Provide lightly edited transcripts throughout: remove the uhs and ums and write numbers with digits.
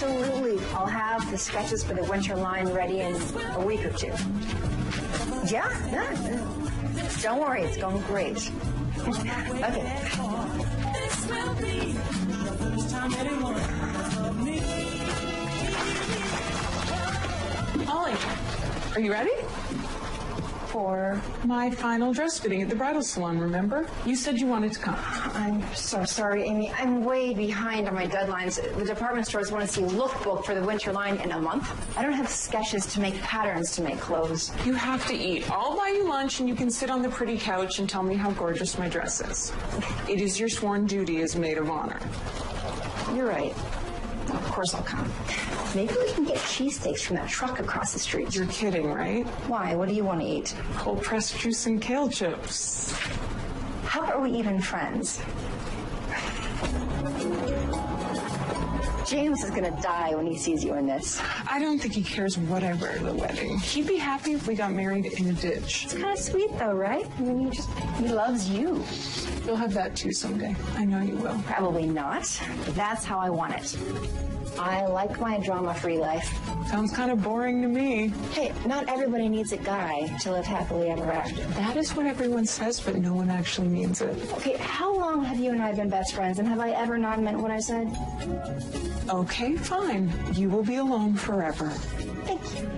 Absolutely. I'll have the sketches for the winter line ready in a week or two. Yeah. Don't worry, it's going great. Okay. Molly, are you ready? For my final dress fitting at the bridal salon, remember? You said you wanted to come. I'm so sorry, Amy. I'm way behind on my deadlines. The department stores want to see lookbook for the winter line in a month. I don't have sketches to make patterns to make clothes. You have to eat. I'll buy you lunch and you can sit on the pretty couch and tell me how gorgeous my dress is. It is your sworn duty as maid of honor. You're right. Of course I'll come. Maybe we can get cheesesteaks from that truck across the street. You're kidding, right? Why? What do you want to eat? Cold pressed juice and kale chips. How are we even friends? James is going to die when he sees you in this. I don't think he cares what I wear to the wedding. He'd be happy if we got married in a ditch. It's kind of sweet, though, right? I mean, he loves you. You'll have that, too, someday. I know you will. Probably not, but that's how I want it. I like my drama-free life. Sounds kind of boring to me. Hey, not everybody needs a guy to live happily ever after. That is what everyone says, but no one actually means it. Okay, how long have you and I been best friends, and have I ever not meant what I said? Okay, fine. You will be alone forever. Thank you.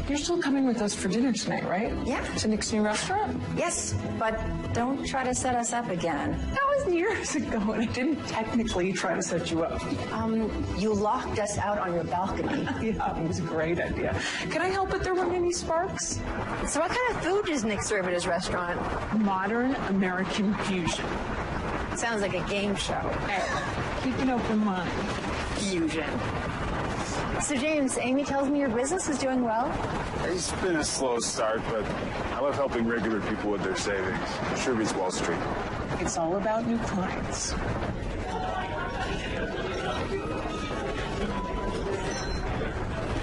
You're still coming with us for dinner tonight, right? Yeah. To Nick's new restaurant? Yes, but don't try to set us up again. That was years ago, and I didn't technically try to set you up. You locked us out on your balcony. Yeah, it was a great idea. Can I help if there weren't any sparks? So what kind of food does Nick serve at his restaurant? Modern American fusion. Sounds like a game show. Hey, keep an open mind. Fusion. So, James, Amy tells me your business is doing well. It's been a slow start, but I love helping regular people with their savings. Sure beats Wall Street. It's all about new clients.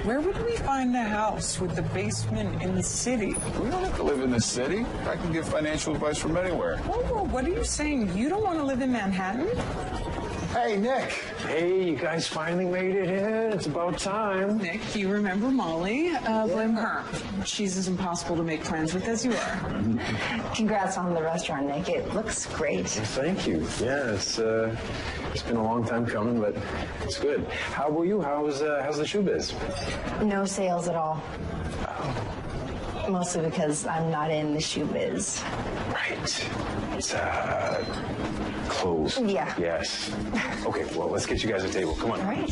Where would we find a house with the basement in the city? We don't have to live in the city. I can give financial advice from anywhere. Whoa, what are you saying? You don't want to live in Manhattan? Hey, Nick. Hey, you guys finally made it in. It's about time. Nick, you remember Molly? Blame her. She's as impossible to make plans with as you are. Congrats on the restaurant, Nick. It looks great. Thank you. Yeah, it's been a long time coming, but it's good. How about you? How's the shoe biz? No sales at all. Mostly because I'm not in the shoe biz. Right. It's clothes. Yeah. Yes. Okay, well, let's get you guys a table. Come on. All right.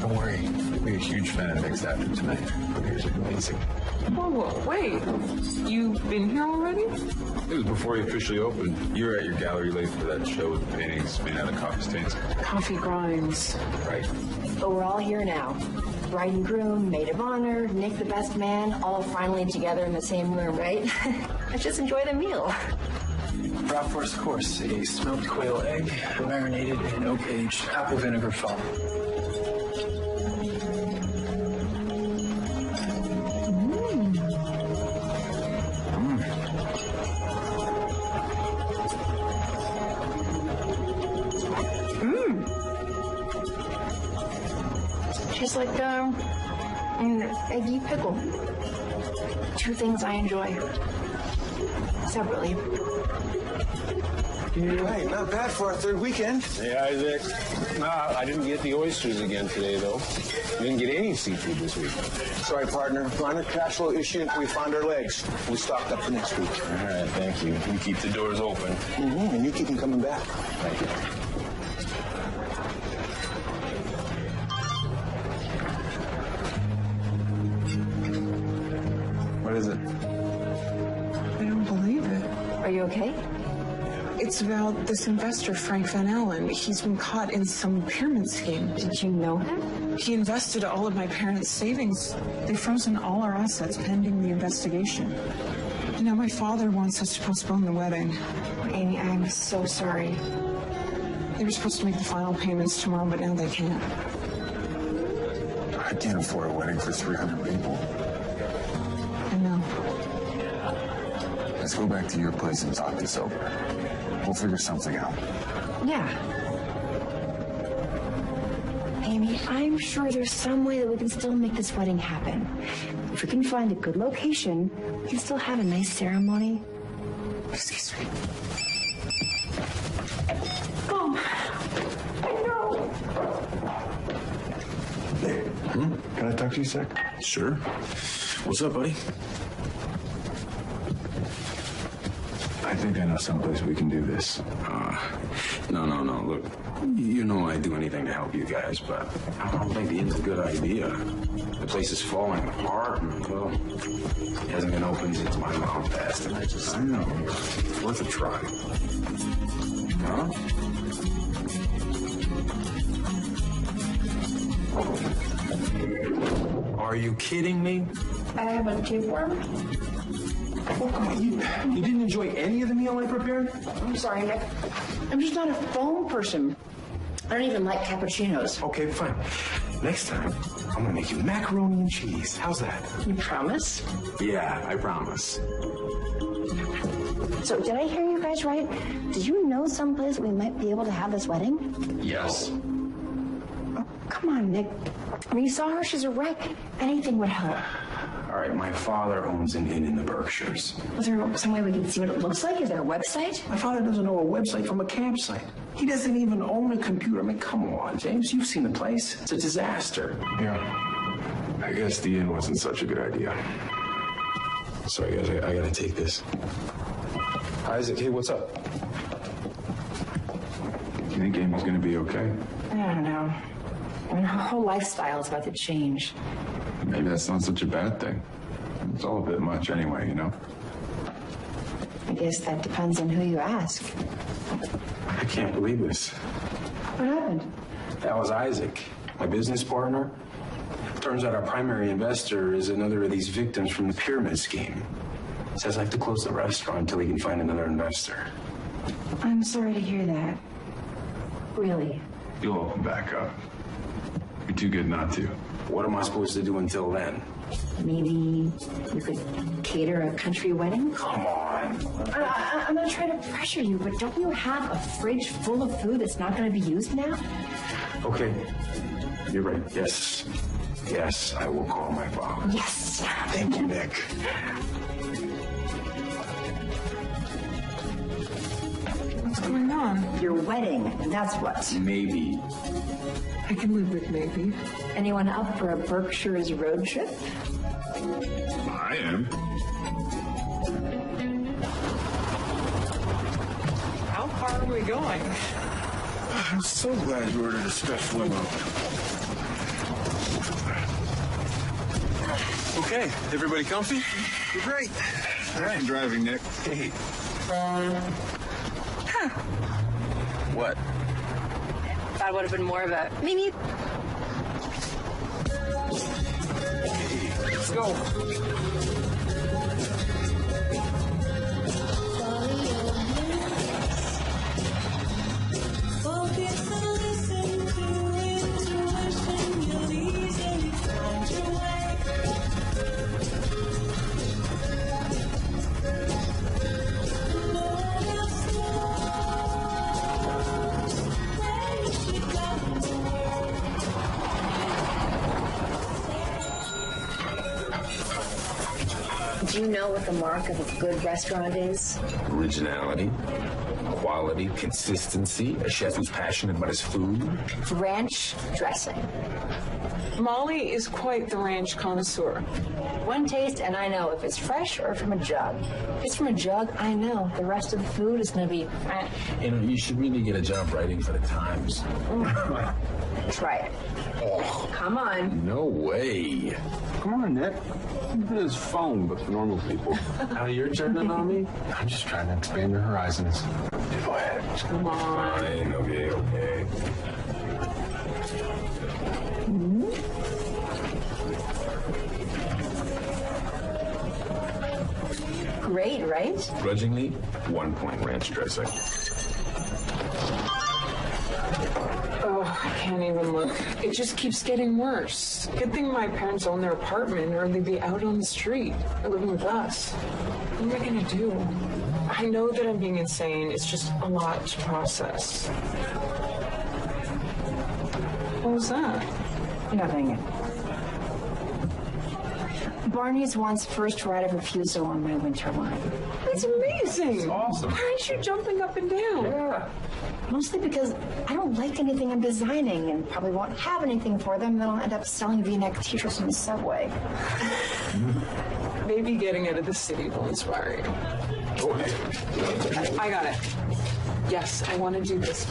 Don't worry. We're a huge fan of Nick's after tonight. Here's amazing. Whoa, wait. You've been here already? It was before he officially opened. You were at your gallery late for that show with the paintings made out of coffee stains. Coffee grinds. Right. But we're all here now. Bride and groom, maid of honor, Nick the best man, all finally together in the same room, right? Let's just enjoy the meal. Raw first course, a smoked quail egg, marinated in oak-aged apple vinegar foam. Just like an eggy pickle. Two things I enjoy separately. Right, not bad for our third weekend. Hey, Isaac. Nah, I didn't get the oysters again today, though. Didn't get any seafood this week. Sorry, partner. Minor cash flow issue. We found our legs. We stocked up for next week. All right, thank you. You keep the doors open. Mm-hmm, and you keep them coming back. Thank you. What is it? I don't believe it. Are you okay? It's about this investor, Frank Van Allen. He's been caught in some pyramid scheme. Did you know him? He invested all of my parents' savings. They've frozen all our assets pending the investigation. And now my father wants us to postpone the wedding. Amy, I'm so sorry. They were supposed to make the final payments tomorrow, but now they can't. I can't afford a wedding for 300 people. I know. Let's go back to your place and talk this over. We'll figure something out. Yeah. Amy, I'm sure there's some way that we can still make this wedding happen. If we can find a good location, we can still have a nice ceremony. Excuse me. Oh, I know. Hey, can I talk to you a sec? Sure. What's up, buddy? I think I know someplace we can do this. No. Look, you know I'd do anything to help you guys, but I don't think the inn's a good idea. The place is falling apart, and, well, it hasn't been open since my mom passed, and I know. Worth a try. Huh? Are you kidding me? I have a tapeworm. Oh, come on, you didn't enjoy any of the meal I prepared? I'm sorry, Nick. I'm just not a foam person. I don't even like cappuccinos. Okay, fine. Next time, I'm gonna make you macaroni and cheese. How's that? You promise? Yeah, I promise. So, did I hear you guys right? Did you know someplace we might be able to have this wedding? Yes. Oh, come on, Nick. I mean, you saw her. She's a wreck. Anything would help. All right, my father owns an inn in the Berkshires. Was there some way we can see what it looks like? Is there a website? My father doesn't know a website from a campsite. He doesn't even own a computer. I mean, come on, James. You've seen the place. It's a disaster. Yeah. I guess the inn wasn't such a good idea. Sorry, guys. I gotta take this. Isaac, hey, what's up? You think Amy's gonna be okay? I don't know. I mean, her whole lifestyle is about to change. Maybe that's not such a bad thing. It's all a bit much anyway, you know? I guess that depends on who you ask. I can't believe this. What happened? That was Isaac, my business partner. Turns out our primary investor is another of these victims from the pyramid scheme. Says I have to close the restaurant until he can find another investor. I'm sorry to hear that. Really. You'll open back up. You're too good not to. What am I supposed to do until then? Maybe you could cater a country wedding? Come on. I'm not trying to pressure you, but don't you have a fridge full of food that's not going to be used now? Okay. You're right. Yes. Yes, I will call my father. Yes. Thank you, Nick. What's going on? Your wedding, that's what. Maybe. I can live with maybe. Anyone up for a Berkshires road trip? I am. How far are we going? I'm so glad you ordered a special limo. Okay, everybody comfy? You're great. All right, driving, Nick. Hey. What? Thought it would have been more of a maybe. Let's go. Do you know what the mark of a good restaurant is? Originality, quality, consistency, a chef who's passionate about his food. Ranch dressing. Molly is quite the ranch connoisseur. One taste and I know if it's fresh or from a jug. If it's from a jug, I know the rest of the food is going to be... You know, you should really get a job writing for the Times. Try it. Oh, Come on. no way. Come on, Nick. It's phone, but for normal people. Now you're turning on me? I'm just trying to expand your horizons. Go ahead. Come on. Fine, okay. Great, right? Grudgingly, 1 point ranch dressing. Oh, I can't even look. It just keeps getting worse. Good thing my parents own their apartment or they'd be out on the street or living with us. What am I gonna do? I I know that I'm being insane. It's just a lot to process. What was that? Nothing. Barney's wants first right of refusal on my winter line. That's amazing. It's awesome. Why aren't you jumping up and down? Yeah. Mostly because I don't like anything I'm designing and probably won't have anything for them. Then I'll end up selling V-neck t-shirts in the subway. Maybe getting out of the city will inspire you. Oh, hey. I got it. Yes, I want to do this.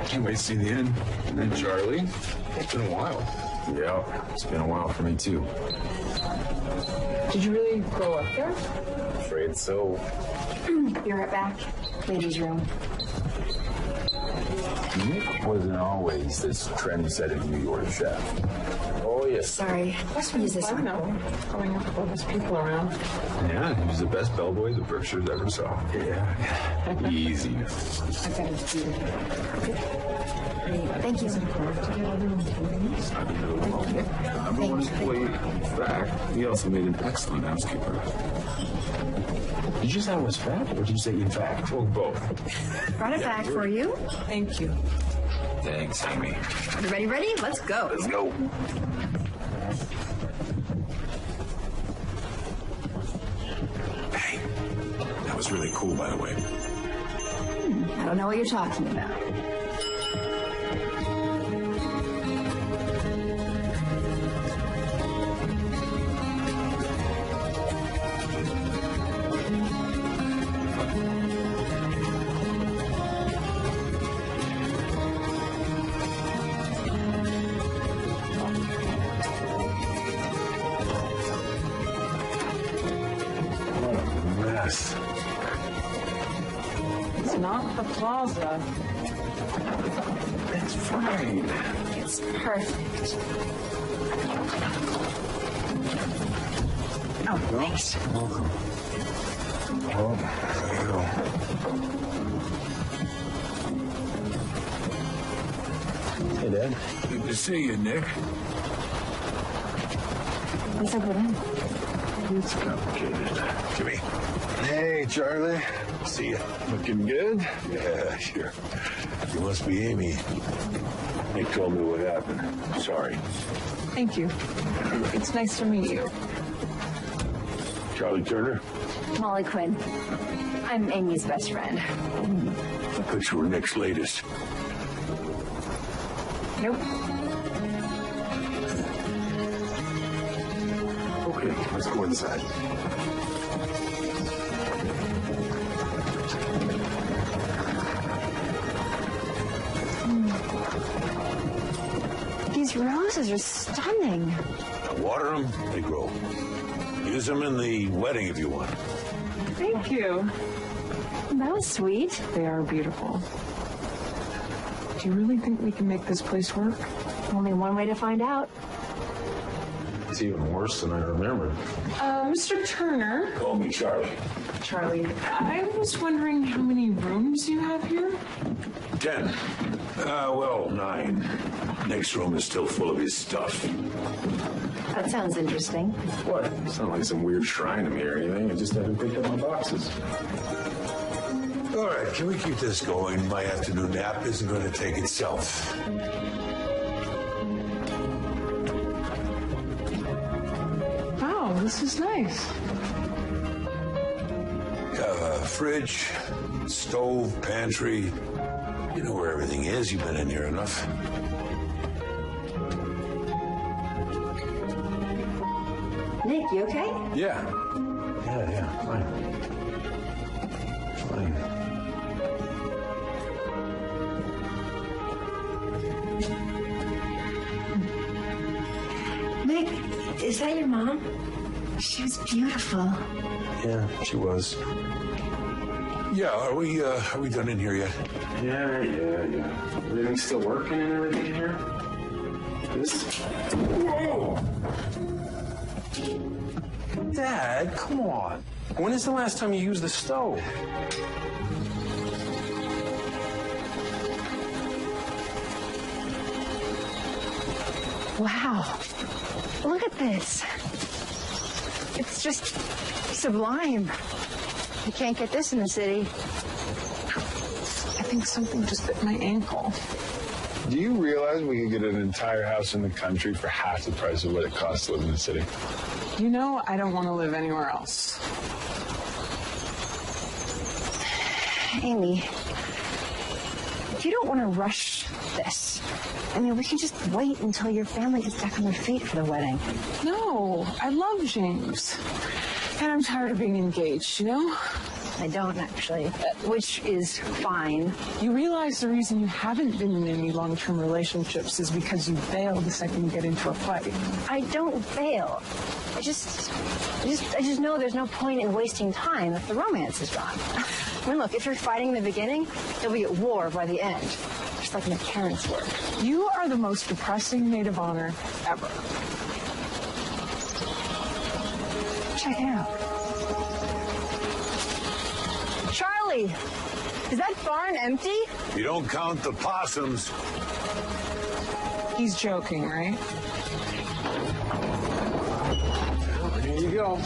Can't wait to see the end. And then Charlie. It's been a while. Yeah, it's been a while for me too. Did you really grow up there? Afraid so. Be right back. Ladies' room. Nick wasn't always this trend-setting New York chef. Oh, yes. Sorry. Let's use this I one. know. Growing up with all those people around. Yeah, he was the best bellboy the Berkshires ever saw. Yeah. Easy. I've got to do it. Thank you. Everyone's plate. In fact, he also made an excellent housekeeper. Did you say I was fat, or did you say in fact? Well, both. Brought it back for you. Thank you. Thanks, Amy. Ready? Let's go. Let's go. Hey, that was really cool, by the way. I don't know what you're talking about. Yes. It's not the plaza. That's fine. It's perfect. Oh, thanks. Welcome. Oh, there you go. Hey, Dad. Good to see you, Nick. Let's open it in. It's complicated. Jimmy. Hey, Charlie. See ya. Looking good? Yeah, sure. You must be Amy. Nick told me what happened. Sorry. Thank you. It's nice to meet you. Charlie Turner? Molly Quinn. I'm Amy's best friend. I thought you were Nick's latest. Nope. Okay, let's go inside. These roses are stunning. Now water them, they grow. Use them in the wedding if you want. Thank you. That was sweet. They are beautiful. Do you really think we can make this place work? Only one way to find out. It's even worse than I remembered. Mr. Turner. Call me Charlie. Charlie, I was wondering how many rooms you have here? 10. Well, 9. Next room is still full of his stuff. That sounds interesting. What? It's not like some weird shrine to me or anything. I just haven't picked up my boxes. All right, can we keep this going? My afternoon nap isn't going to take itself. Wow, this is nice. Fridge, stove, pantry. You know where everything is. You've been in here enough. Nick, you okay? Yeah. Yeah, fine. Fine. Nick, is that your mom? She was beautiful. Yeah, she was. Yeah, are we done in here yet? Yeah. Everything's still working and everything here? This? Whoa! Dad, come on. When is the last time you used the stove? Wow. Look at this. It's just sublime. You can't get this in the city. I think something just bit my ankle. Do you realize we could get an entire house in the country for half the price of what it costs to live in the city? You know I don't want to live anywhere else. Amy, if you don't want to rush this, I mean, we can just wait until your family gets back on their feet for the wedding. No, I love James. And I'm tired of being engaged, you know? I don't, actually, which is fine. You realize the reason you haven't been in any long-term relationships is because you bail the second you get into a fight. I don't bail. I just know there's no point in wasting time if the romance is gone. I mean, look, if you're fighting in the beginning, you'll be at war by the end, just like my parents were. You are the most depressing maid of honor ever. Check it out. Charlie, is that barn empty? You don't count the possums. He's joking, right? Here you go.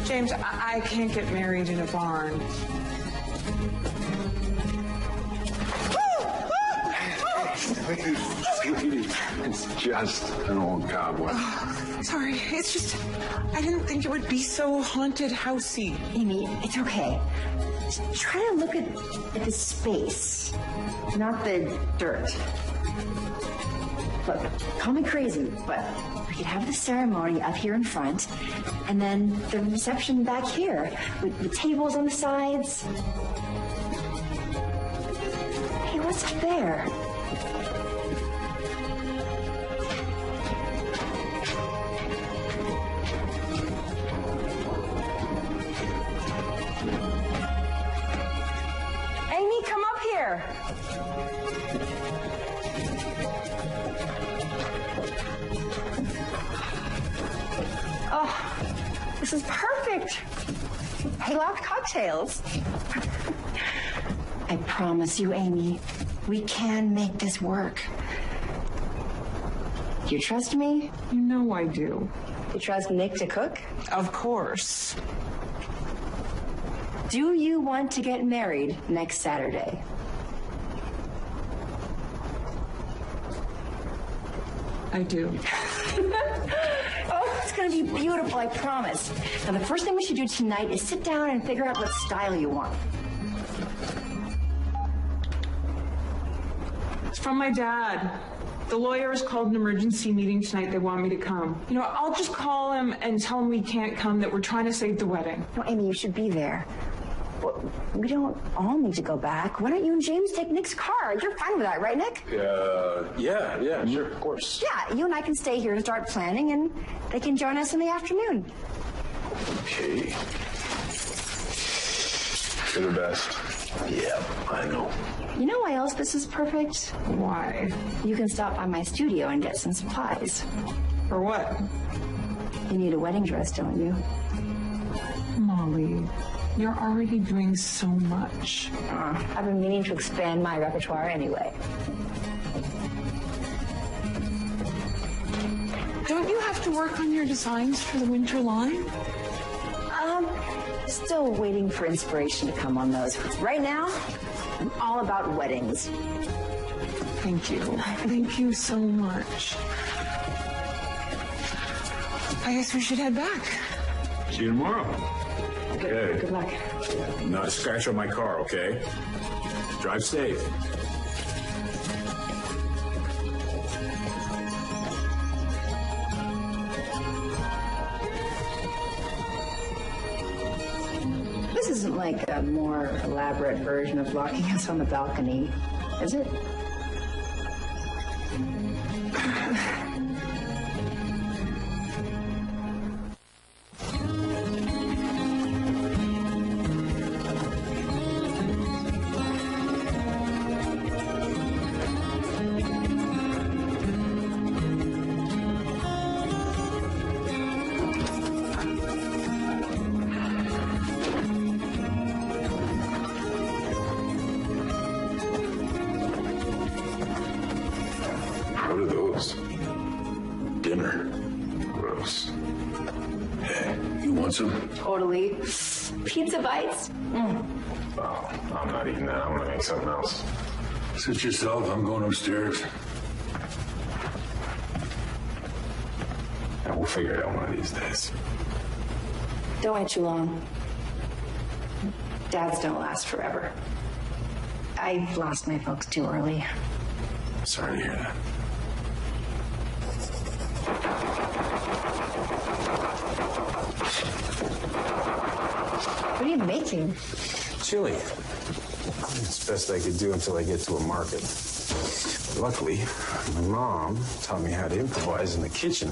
James, I can't get married in a barn. It's just an old cowboy. Sorry, it's just, I didn't think it would be so haunted housey. Amy, it's okay. Just try to look at the space, not the dirt. Look, call me crazy, but we could have the ceremony up here in front, and then the reception back here, with the tables on the sides. Hey, what's up there? Amy, come up here. Oh, this is perfect. Hey, lots of cocktails. I promise you, Amy, we can make this work. Do you trust me? You know I do. You trust Nick to cook? Of course. Do you want to get married next Saturday? I do. Oh, it's going to be beautiful, I promise. Now, the first thing we should do tonight is sit down and figure out what style you want. It's from my dad. The lawyer has called an emergency meeting tonight. They want me to come. You know, I'll just call him and tell him we can't come, that we're trying to save the wedding. No, Amy, you should be there. We don't all need to go back. Why don't you and James take Nick's car? You're fine with that, right, Nick? Yeah, sure, of course. Yeah, you and I can stay here and start planning, and they can join us in the afternoon. Okay. You're the best. Yeah, I know. You know why else this is perfect? Why? You can stop by my studio and get some supplies. For what? You need a wedding dress, don't you? Molly, you're already doing so much. I've been meaning to expand my repertoire anyway. Don't you have to work on your designs for the winter line? Still waiting for inspiration to come on those. Right now, I'm all about weddings. Thank you. Thank you so much. I guess we should head back. See you tomorrow. Okay. Good luck. Not a scratch on my car, okay? Drive safe. This isn't like a more elaborate version of locking us on the balcony, is it? dinner. Gross. Hey, you want some? Totally. Pizza bites? Oh, I'm not eating that. I'm gonna make something else. Suit yourself. I'm going upstairs. Yeah, we'll figure it out one of these days. Don't wait too long. Dads don't last forever. I lost my folks too early. Sorry to hear that. What are you making? Chili. It's the best I could do until I get to a market. Luckily, my mom taught me how to improvise in the kitchen.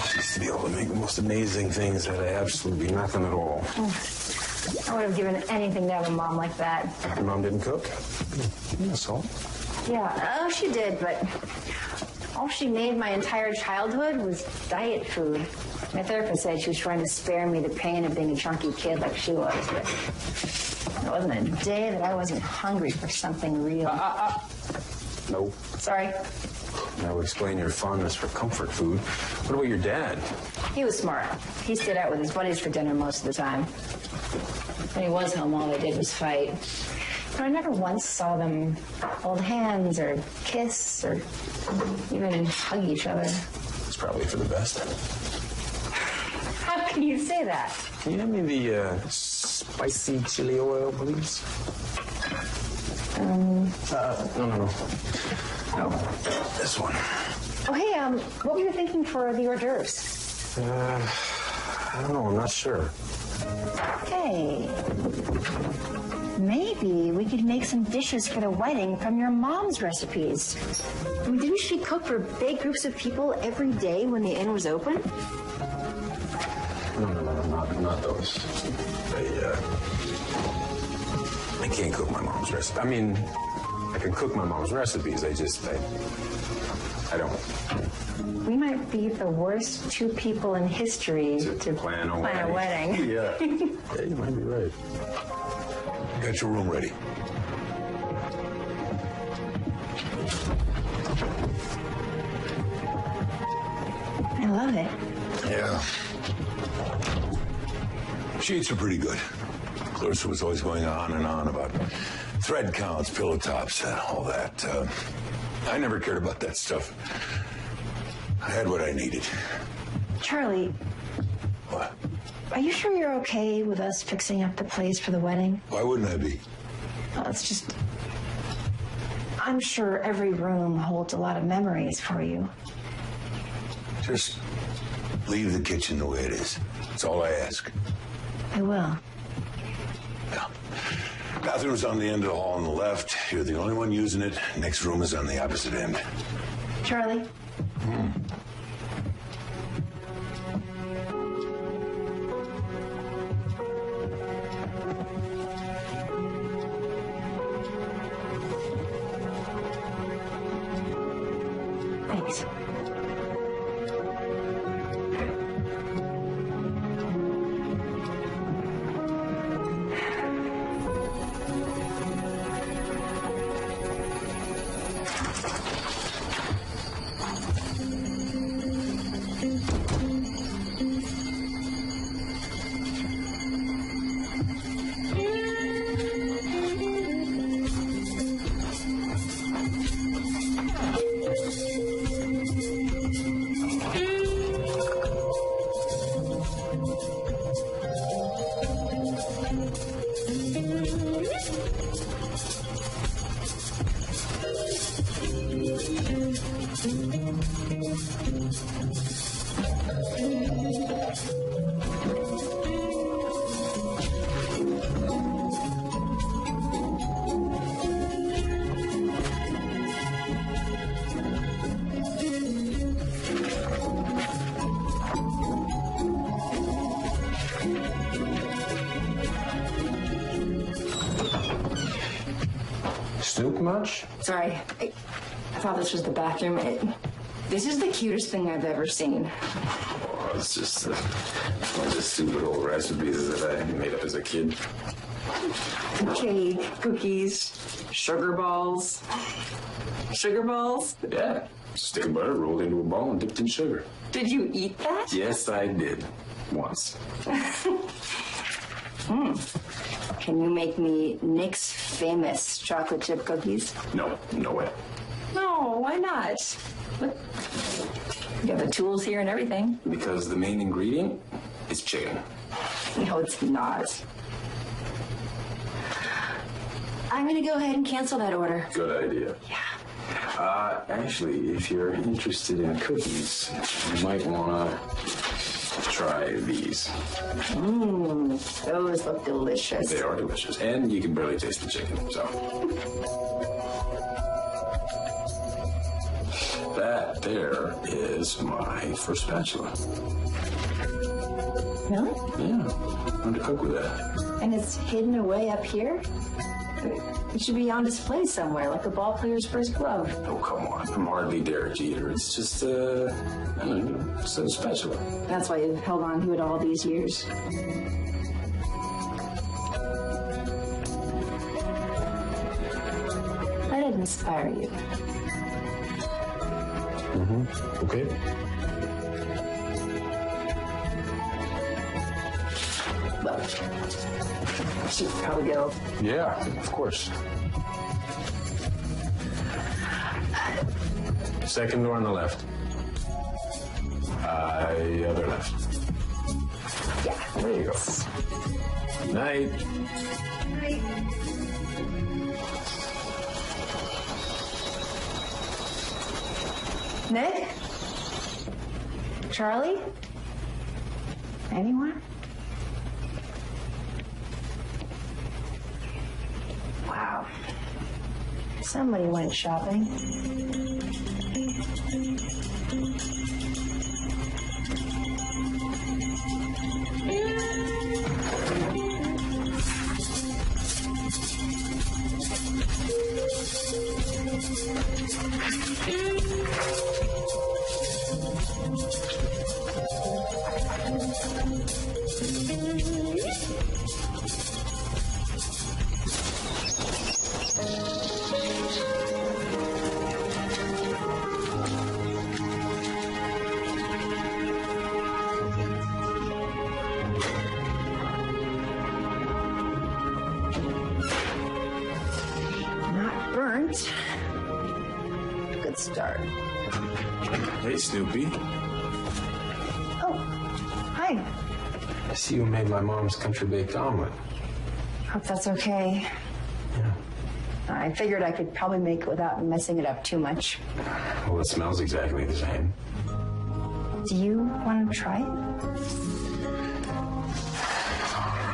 She used to be able to make the most amazing things out of absolutely nothing at all. I would have given anything to have a mom like that. Your mom didn't cook? Yeah, salt. Yeah, oh, she did, but all she made my entire childhood was diet food. My therapist said she was trying to spare me the pain of being a chunky kid like she was, but there wasn't a day that I wasn't hungry for something real. No. Sorry. That would explain your fondness for comfort food. What about your dad? He was smart. He stayed out with his buddies for dinner most of the time. When he was home, all they did was fight. But I never once saw them hold hands or kiss or even hug each other. It's probably for the best. How can you say that? Can you hand me the spicy chili oil, please? No. No, this one. Oh, hey, what were you thinking for the hors d'oeuvres? I don't know. I'm not sure. Hey, maybe we could make some dishes for the wedding from your mom's recipes. I mean, didn't she cook for big groups of people every day when the inn was open? No, not those. I can't cook my mom's recipe. I mean, I can cook my mom's recipes. I don't. We might be the worst two people in history to plan a wedding. Yeah. Yeah, you might be right. Got your room ready. I love it. Yeah. Sheets are pretty good. Clarissa was always going on and on about thread counts, pillow tops, all that. I never cared about that stuff. I had what I needed. Charlie, What? are you sure you're okay with us fixing up the place for the wedding? Why wouldn't I be? Well, it's just, I'm sure every room holds a lot of memories for you. Just leave the kitchen the way it is. That's all I ask. I will. Yeah. Bathroom's on the end of the hall on the left. You're the only one using it. Next room is on the opposite end. Charlie? Thanks. Snoop much? Sorry, I thought this was the bathroom. This is the cutest thing I've ever seen. Oh, it's just a bunch of stupid old recipes that I made up as a kid. Cake, cookies, sugar balls. Sugar balls? Yeah. Stick of butter rolled into a ball and dipped in sugar. Did you eat that? Yes, I did. Once. Can you make me Nick's famous chocolate chip cookies? No, no way. No, why not? Look, you have the tools here and everything. Because the main ingredient is chicken. No, it's not. I'm gonna go ahead and cancel that order. Good idea. Yeah. Actually, if you're interested in cookies, you might want to try these. Those look delicious. They are delicious. And you can barely taste the chicken, so. That there is my first spatula. Really? Yeah, learn to cook with that. And it's hidden away up here? It should be on display somewhere, like a ball player's first glove. Oh, come on. I'm hardly Derek Jeter. It's just, I don't know, it's a spatula. That's why you've held on to it all these years. Let it inspire you. Okay. Well, should probably go. Yeah, of course. Second door on the left. The other left. Yeah. There you go. Night. Nick? Charlie? Anyone? Wow. Somebody went shopping. Not burnt. Good start. Hey, Snoopy. Oh, hi. I see you made my mom's country baked omelet. Hope that's okay. Yeah. I figured I could probably make it without messing it up too much. Well, it smells exactly the same. Do you want to try it? All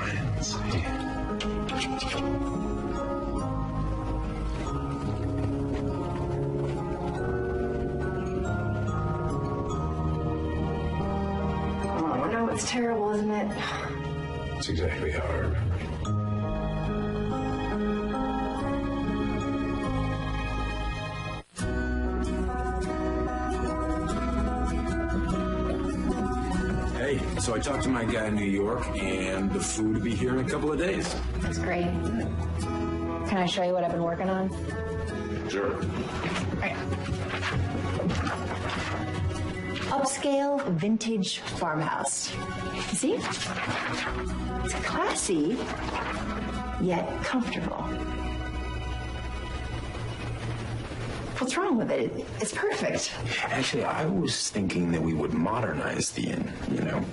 right, let's see. Oh, no, it's terrible, isn't it? That's exactly how I remember it. Hey, so I talked to my guy in New York, and the food will be here in a couple of days. That's great. Can I show you what I've been working on? Sure. Right. Upscale vintage farmhouse. You see? It's classy, yet comfortable. What's wrong with it? It's perfect. Actually, I was thinking that we would modernize the inn, you know.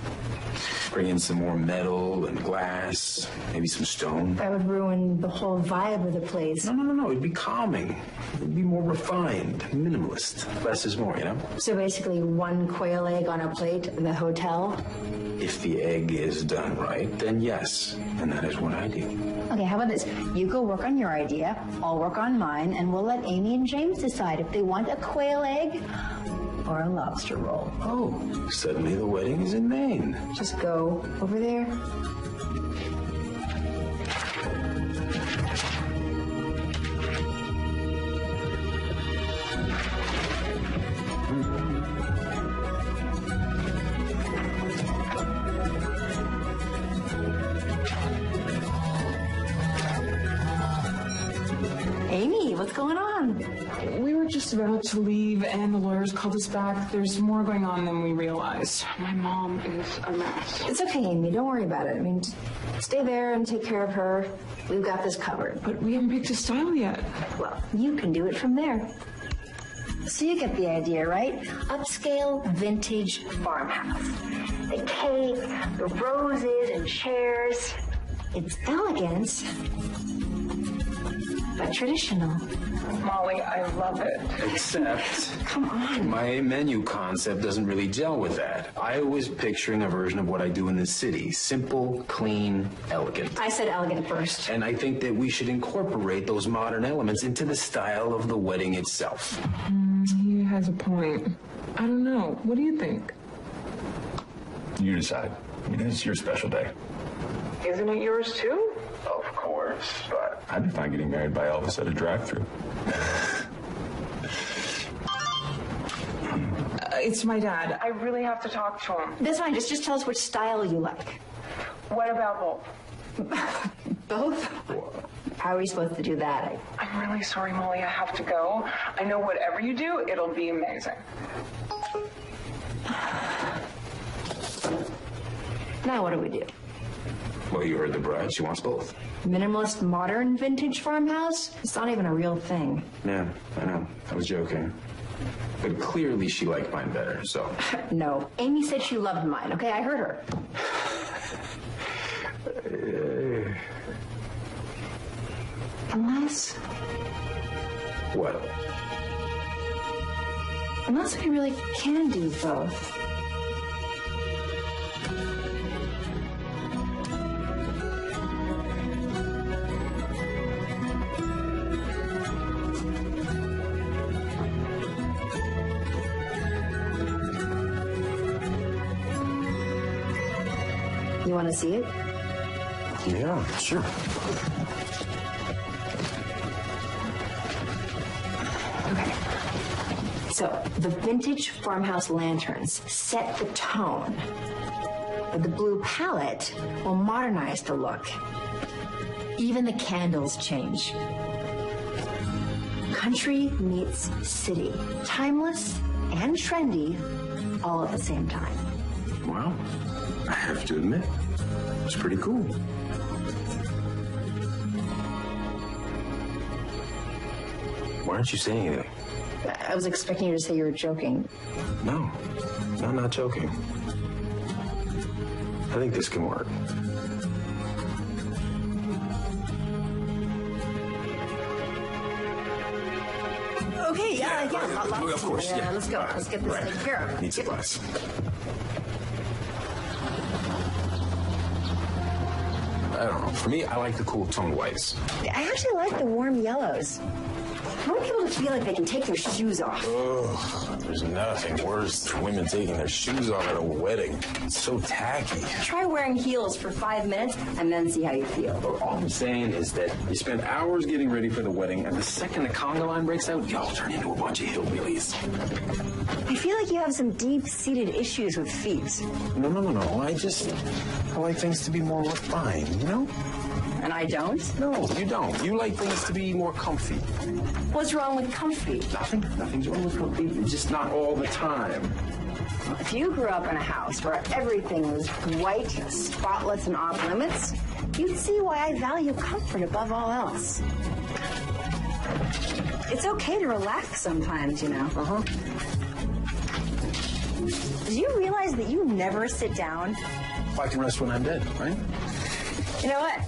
Bring in some more metal and glass, maybe some stone. That would ruin the whole vibe of the place. No. It'd be calming. It'd be more refined, minimalist. Less is more, you know? So basically, one quail egg on a plate in the hotel. If the egg is done right, then yes. And that is what I do. Okay, how about this? You go work on your idea, I'll work on mine, and we'll let Amy and James decide if they want a quail egg or a lobster roll. Oh, suddenly the wedding is in Maine. Just go over there. going on? We were just about to leave, and the lawyers called us back. There's more going on than we realized. My mom is a mess. It's okay, Amy. Don't worry about it. I mean, stay there and take care of her. We've got this covered. But we haven't picked a style yet. Well, you can do it from there. So you get the idea, right? Upscale, vintage farmhouse. The cake, the roses and chairs. It's elegant, but traditional. Molly, I love it. Except, Come on. my menu concept doesn't really gel with that. I was picturing a version of what I do in the city. Simple, clean, elegant. I said elegant first. And I think that we should incorporate those modern elements into the style of the wedding itself. He has a point. I don't know. What do you think? You decide. I mean, it's your special day. Isn't it yours too? Of course, but I'd be fine getting married by Elvis at a drive-thru. It's my dad. I really have to talk to him. That's fine. Just tell us which style you like. What about both? Both? How are we supposed to do that? I'm really sorry, Molly. I have to go. I know whatever you do, it'll be amazing. Now what do we do? Well, you heard the bride. She wants both. Minimalist, modern, vintage farmhouse? It's not even a real thing. Yeah, I know. I was joking. But clearly she liked mine better, so. No. Amy said she loved mine, okay? I heard her. Unless we really can do both. You want to see it? Yeah, sure. Okay. So, the vintage farmhouse lanterns set the tone, but the blue palette will modernize the look. Even the candles change. Country meets city. Timeless and trendy, all at the same time. Wow. I have to admit, it's pretty cool. Why aren't you saying anything? I was expecting you to say you were joking. No, I'm not joking. I think this can work. Okay, yeah. Of course, yeah. Let's go. Let's get this taken care of. Need supplies. I don't know. For me, I like the cool toned whites. I actually like the warm yellows. I want people to feel like they can take their shoes off. Ugh, there's nothing worse than women taking their shoes off at a wedding. It's so tacky. Try wearing heels for 5 minutes and then see how you feel. All I'm saying is that you spend hours getting ready for the wedding, and the second the conga line breaks out, y'all turn into a bunch of hillbillies. I feel like you have some deep-seated issues with feet. No. I like things to be more refined, you know? And I don't? No, you don't. You like things to be more comfy. What's wrong with comfy? Nothing's wrong with comfy. It's just not all the time. If you grew up in a house where everything was white, spotless, and off limits, you'd see why I value comfort above all else. It's okay to relax sometimes, you know. Uh-huh. Do you realize that you never sit down? I can rest when I'm dead, right? You know what?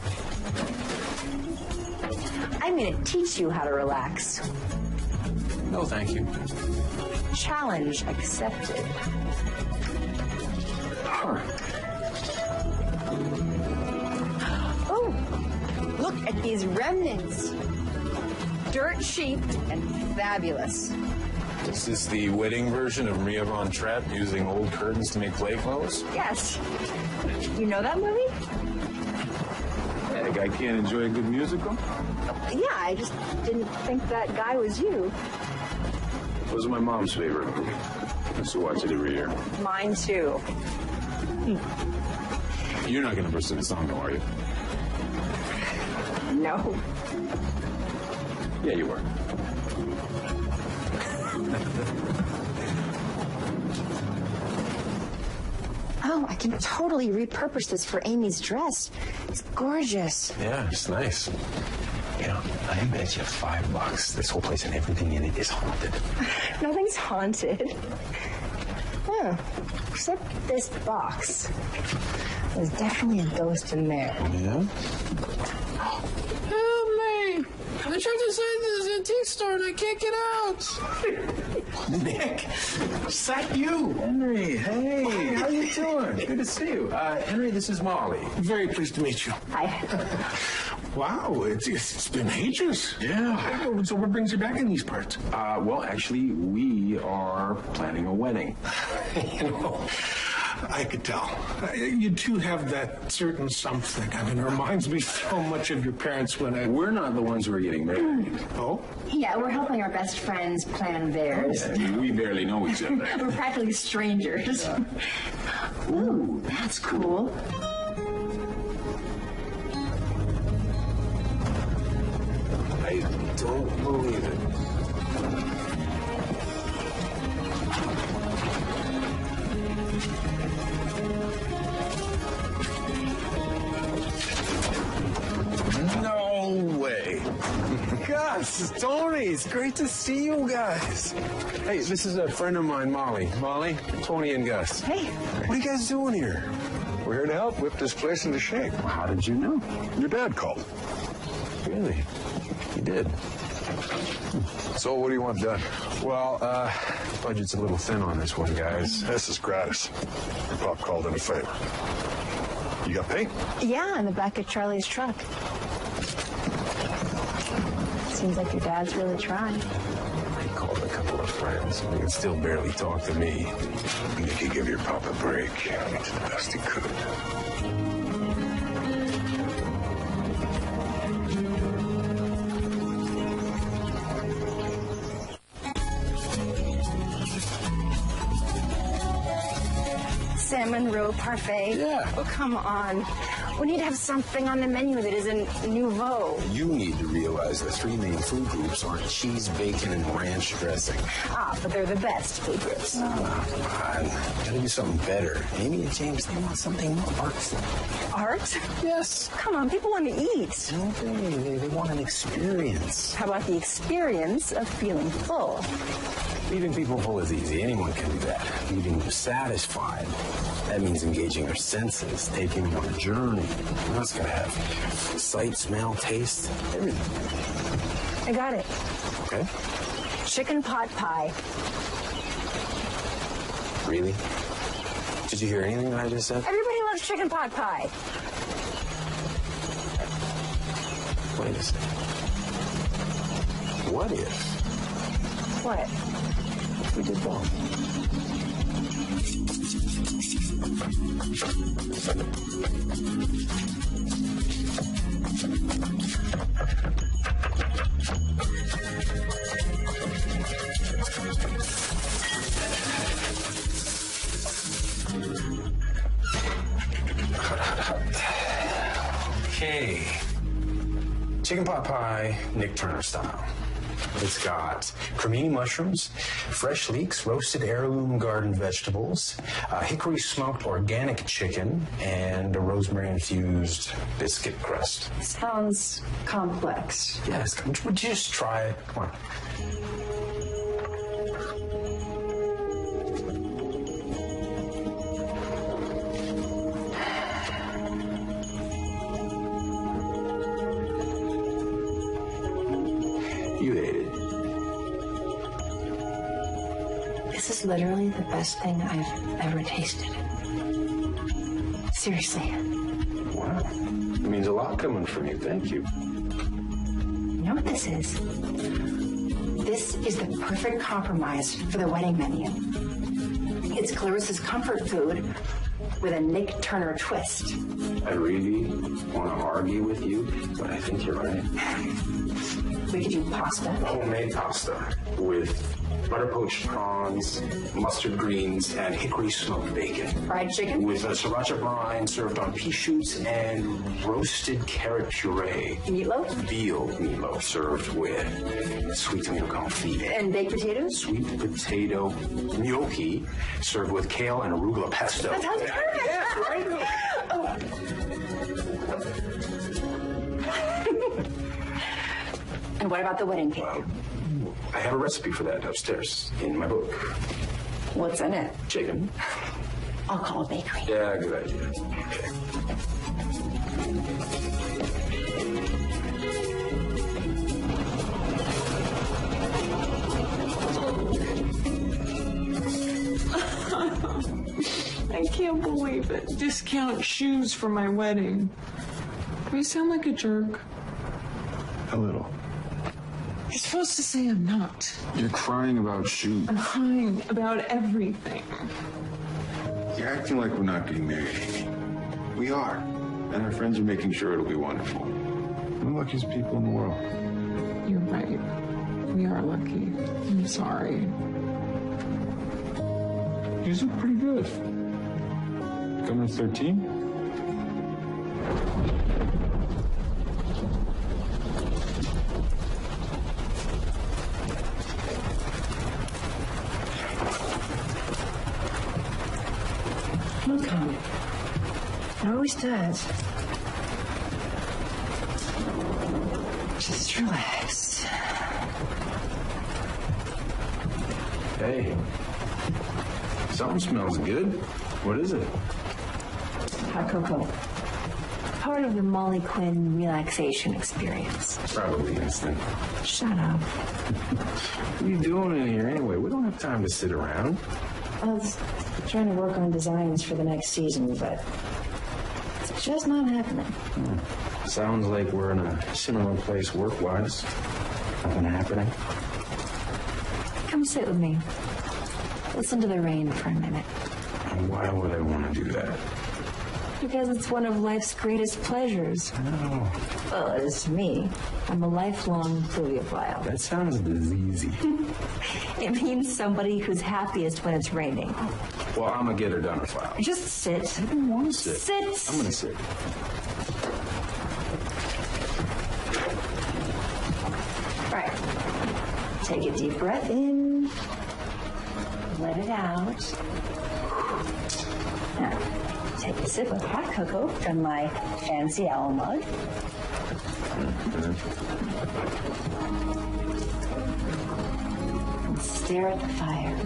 I'm going to teach you how to relax. No, thank you. Challenge accepted. Oh, look at these remnants. Dirt cheap and fabulous. Is this the wedding version of Maria von Trapp using old curtains to make play clothes? Yes. You know that movie? Yeah, a guy can't enjoy a good musical? Yeah, I just didn't think that guy was you. It was my mom's favorite movie. I used to watch it every year. Mine too. You're not going to pursue the song, though, are you? No. Yeah, you were. Oh, I can totally repurpose this for Amy's dress. It's gorgeous. Yeah, it's nice. You know, I bet you $5 this whole place and everything in it is haunted. Nothing's haunted. Huh. Except this box. There's definitely a ghost in there. Yeah? Help me! I tried to sign this antique store and I can't get out. Nick, is that you? Henry, hey, how you doing? Good to see you. Henry, this is Molly. Very pleased to meet you. Hi. Wow, it's been ages. Yeah. So what brings you back in these parts? Well, actually, we are planning a wedding. You know, I could tell. You two have that certain something. I mean, it reminds me so much of your parents when I... We're not the ones who are getting married. Oh? Yeah, we're helping our best friends plan theirs. Yeah, we barely know each other. We're practically strangers. Ooh, that's cool. I don't believe it. No way. Gus, Tony, it's great to see you guys. Hey, this is a friend of mine, Molly. Molly, Tony, and Gus. Hey. What are you guys doing here? We're here to help whip this place into shape. How did you know? Your dad called. Really? He did. So what do you want done? Well, budget's a little thin on this one, guys. This is gratis. Your pop called in a favor. You got paint? Yeah, in the back of Charlie's truck. Seems like your dad's really trying. He called a couple of friends. He can still barely talk to me. Nicky, give your pop a break. He did the best he could. Salmon roe parfait. Yeah. Oh, come on. We need to have something on the menu that isn't nouveau. You need to realize the three main food groups aren't cheese, bacon, and ranch dressing. Ah, but they're the best food groups. Come on. Gotta do something better. Amy and James, they want something more artful. Art? Yes. Come on, people want to eat. No, they want an experience. How about the experience of feeling full? Leaving people full is easy. Anyone can do that. Leaving them satisfied. That means engaging their senses, taking them on a journey. You know, it's gotta have sight, smell, taste, everything. I got it. Okay? Chicken pot pie. Really? Did you hear anything that I just said? Everybody loves chicken pot pie. Wait a second. What if What? we did both? Okay. Chicken pot pie, Nick Turner style. It's got cremini mushrooms, fresh leeks, roasted heirloom garden vegetables, hickory smoked organic chicken, and a rosemary-infused biscuit crust. Sounds complex. Yes, would you just try it? Come on. You ate it. This is literally the best thing I've ever tasted. Seriously. Wow. It means a lot coming from you. Thank you. You know what this is? This is the perfect compromise for the wedding menu. It's Clarissa's comfort food with a Nick Turner twist. I really want to argue with you, but I think you're right. We could do pasta. Homemade pasta with butter poached prawns, mustard greens, and hickory smoked bacon. Fried chicken. With a sriracha brine served on pea shoots and roasted carrot puree. Meatloaf. Veal meatloaf served with sweet tomato confit. And baked potatoes. Sweet potato gnocchi served with kale and arugula pesto. That sounds perfect. Yeah, right? And what about the wedding cake? I have a recipe for that upstairs in my book. What's in it? Chicken. I'll call a bakery. Yeah, good idea. Okay. I can't believe it. Discount shoes for my wedding. Do I sound like a jerk? A little. You're supposed to say I'm not. You're crying about shoes. I'm crying about everything. You're acting like we're not getting married, Amy. We are. And our friends are making sure it'll be wonderful. We're the luckiest people in the world. You're right. We are lucky. I'm sorry. You look pretty good. Coming to 13? It'll come. It always does. Just relax. Hey. Something smells good. What is it? Hot cocoa. Part of the Molly Quinn relaxation experience. Probably instant. Shut up. What are you doing in here anyway? We don't have time to sit around. I was trying to work on designs for the next season, but it's just not happening. Sounds like we're in a similar place work-wise. Nothing happening. Come sit with me. Listen to the rain for a minute. And why would I want to do that? Because it's one of life's greatest pleasures. No. Well, it is to me. I'm a lifelong bibliophile. That sounds diseasy. It means somebody who's happiest when it's raining. Well, I'm a get her done file. Just sit. I don't want to sit. Sit. I'm going to sit. All right. Take a deep breath in. Let it out. Now, take a sip of hot cocoa from my fancy owl mug. And stare at the fire.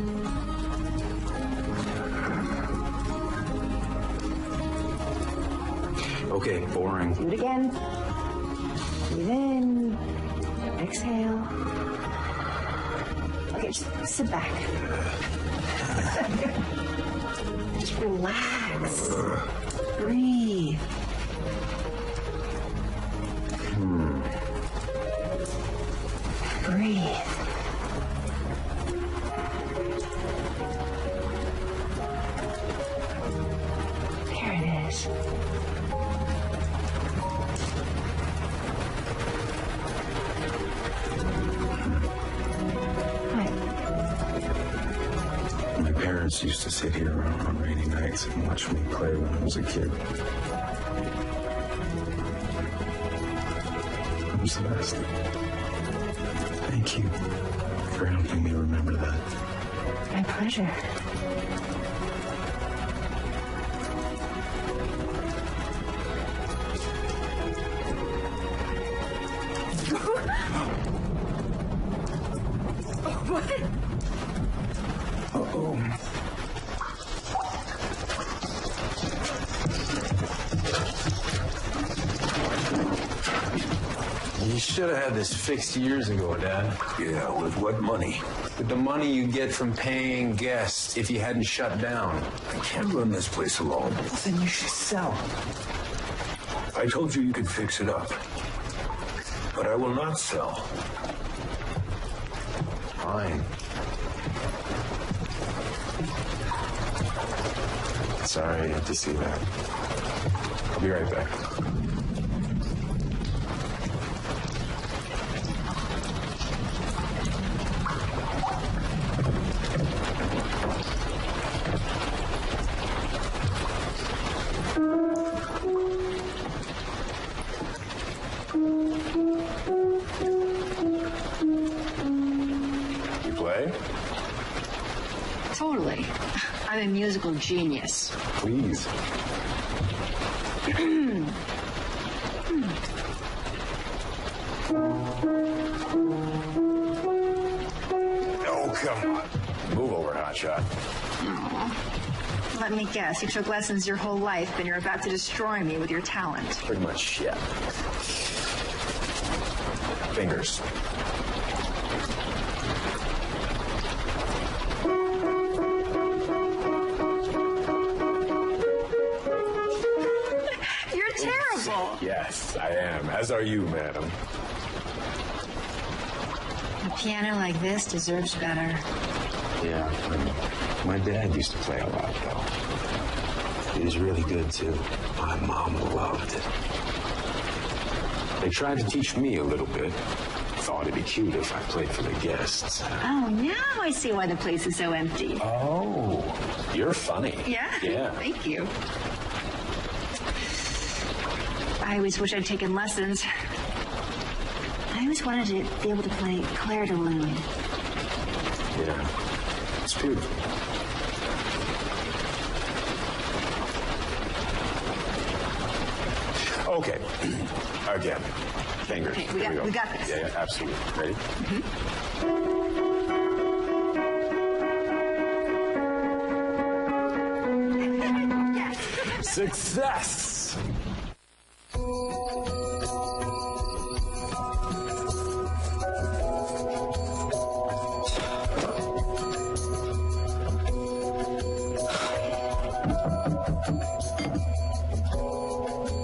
Okay, boring. Do it again. Breathe in. Exhale. Okay, just sit back. Just relax. Breathe. Breathe. There it is. My parents used to sit here on rainy nights and watch me play when I was a kid. It was the best. Thank you for helping me remember that. My pleasure. What? Uh-oh. You should have had this fixed years ago, Dad. Yeah, with what money? With the money you get from paying guests if you hadn't shut down. I can't run this place alone. Well, then you should sell. I told you you could fix it up. But I will not sell. Fine. Sorry, I had to see that. I'll be right back. play? Totally. I'm a musical genius. Please. Oh, come on. Move over, hotshot. Let me guess, you took lessons your whole life, and you're about to destroy me with your talent. Pretty much, yeah. Fingers. You're terrible. Yes, I am. As are you, madam. A piano like this deserves better. Yeah, my dad used to play a lot, though. He was really good, too. My mom loved it. They tried to teach me a little bit. Thought it'd be cute if I played for the guests. Oh, now I see why the place is so empty. Oh, you're funny. Yeah? Yeah. Thank you. I always wish I'd taken lessons. I always wanted to be able to play Claire de Lune. Yeah, it's beautiful. Okay, again. Fingers. Okay, Here we got this. Yeah, absolutely. Ready? Mm-hmm. Yes. Success!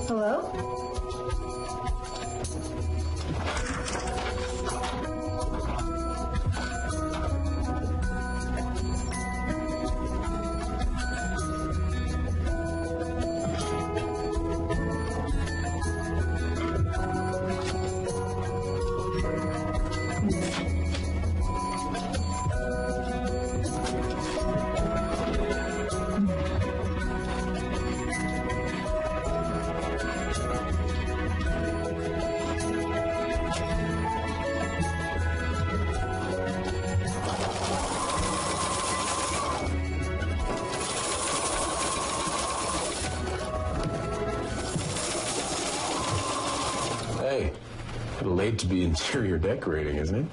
Hello? Hey, a little late to be interior decorating, isn't it?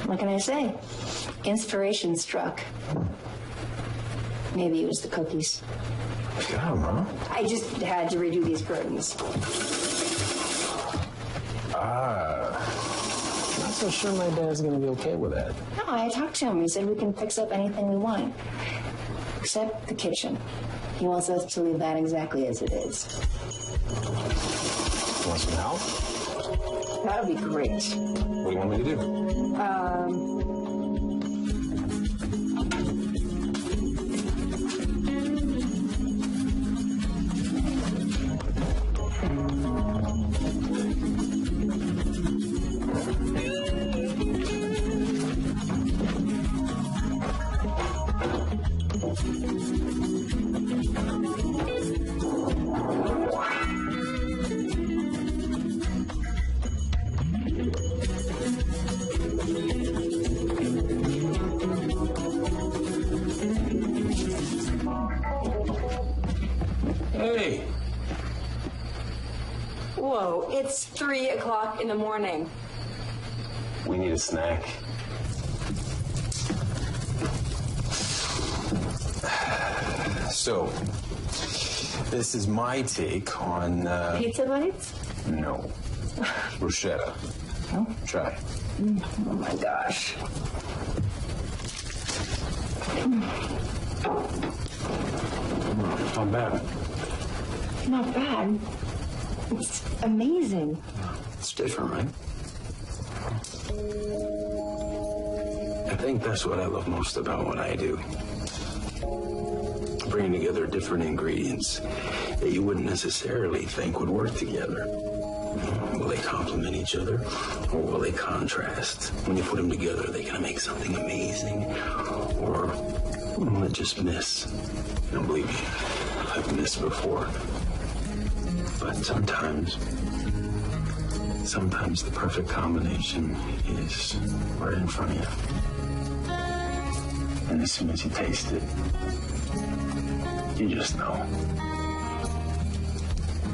What can I say? Inspiration struck. Maybe it was the cookies. God, Mom. I just had to redo these curtains. Not so sure my dad's gonna be okay with that. No, I talked to him. He said we can fix up anything we want. Except the kitchen. He wants us to leave that exactly as it is. Want some help? That would be great. What do you want me to do? Hey, Whoa, it's 3 o'clock in the morning. we need a snack. So, this is my take on, Pizza bites? no, bruschetta. Oh. Try. Oh my gosh. Not bad. Not bad. It's amazing. It's different, right? I think that's what I love most about what I do. Bringing together different ingredients that you wouldn't necessarily think would work together. Will they complement each other, or will they contrast? When you put them together, are they going to make something amazing, or will it just miss? Don't believe me, I've missed before. But sometimes the perfect combination is right in front of you. And as soon as you taste it, you just know.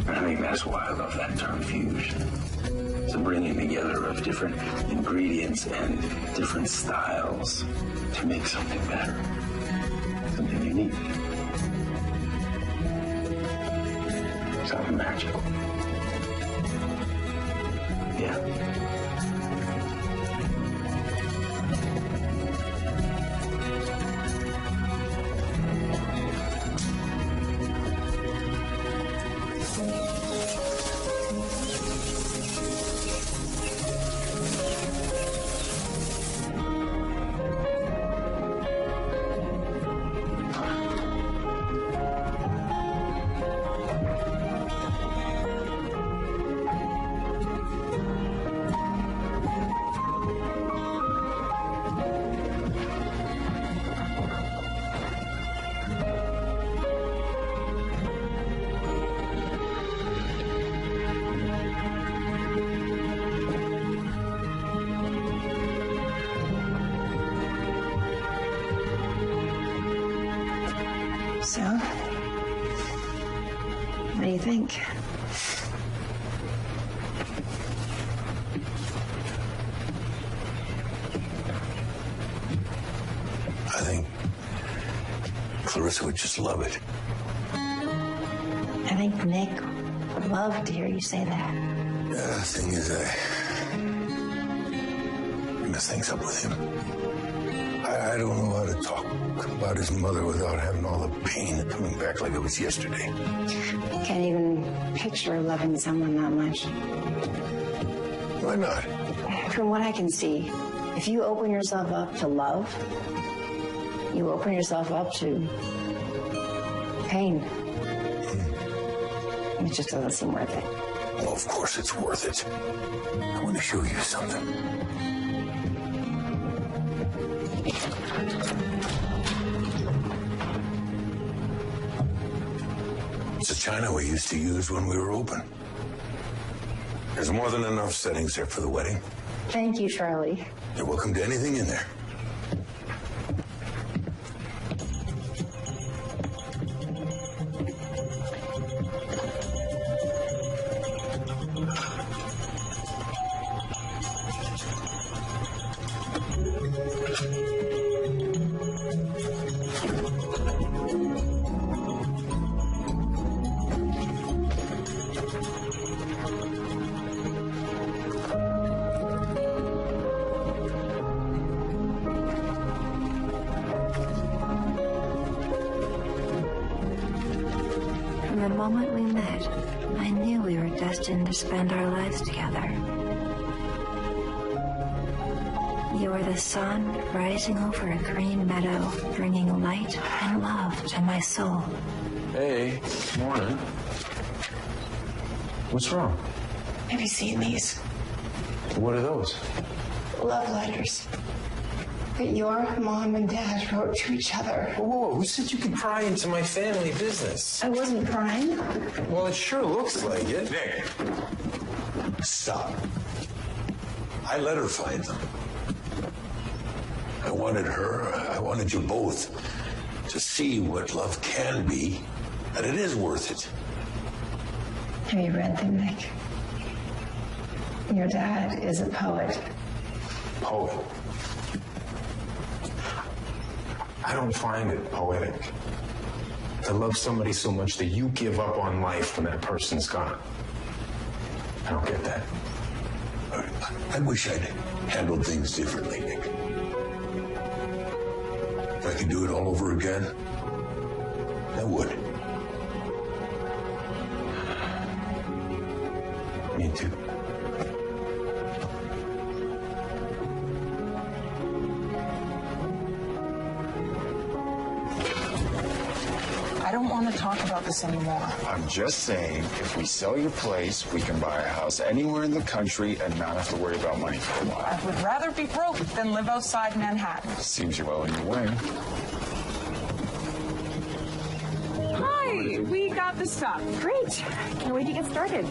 And I think that's why I love that term fusion. It's a bringing together of different ingredients and different styles to make something better, something unique. Something magical. Yeah. So, what do you think? I think Clarissa would just love it. I think Nick would love to hear you say that. The thing is, I mess things up with him. I don't know how to talk about his mother without having all the pain coming back like it was yesterday. Can't even picture loving someone that much. Why not? From what I can see, if you open yourself up to love, you open yourself up to pain. It just doesn't seem worth it. Well, of course it's worth it. I want to show you something. It's a china we used to use when we were open. There's more than enough settings there for the wedding. Thank you, Charlie. You're welcome to anything in there. From the moment we met, I knew we were destined to spend our lives together. You were the sun rising over a green meadow, bringing light and love to my soul. Hey, morning. What's wrong? Have you seen these? What are those? Love letters that your mom and dad wrote to each other. Whoa, who said you could pry into my family business? I wasn't crying. Well, it sure looks like it. Nick, stop. I let her find them. I wanted you both to see what love can be, that it is worth it. Have you read them, Nick? Your dad is a poet. Poet. I don't find it poetic to love somebody so much that you give up on life when that person's gone. I don't get that. I wish I'd handled things differently, Nick. If I could do it all over again, I would. Me too. I don't want to talk about this anymore. I'm just saying, if we sell your place, we can buy a house anywhere in the country and not have to worry about money for a while. I would rather be broke than live outside Manhattan. Seems you're well on your way. Hi, we got the stuff. Great. Can't wait to get started.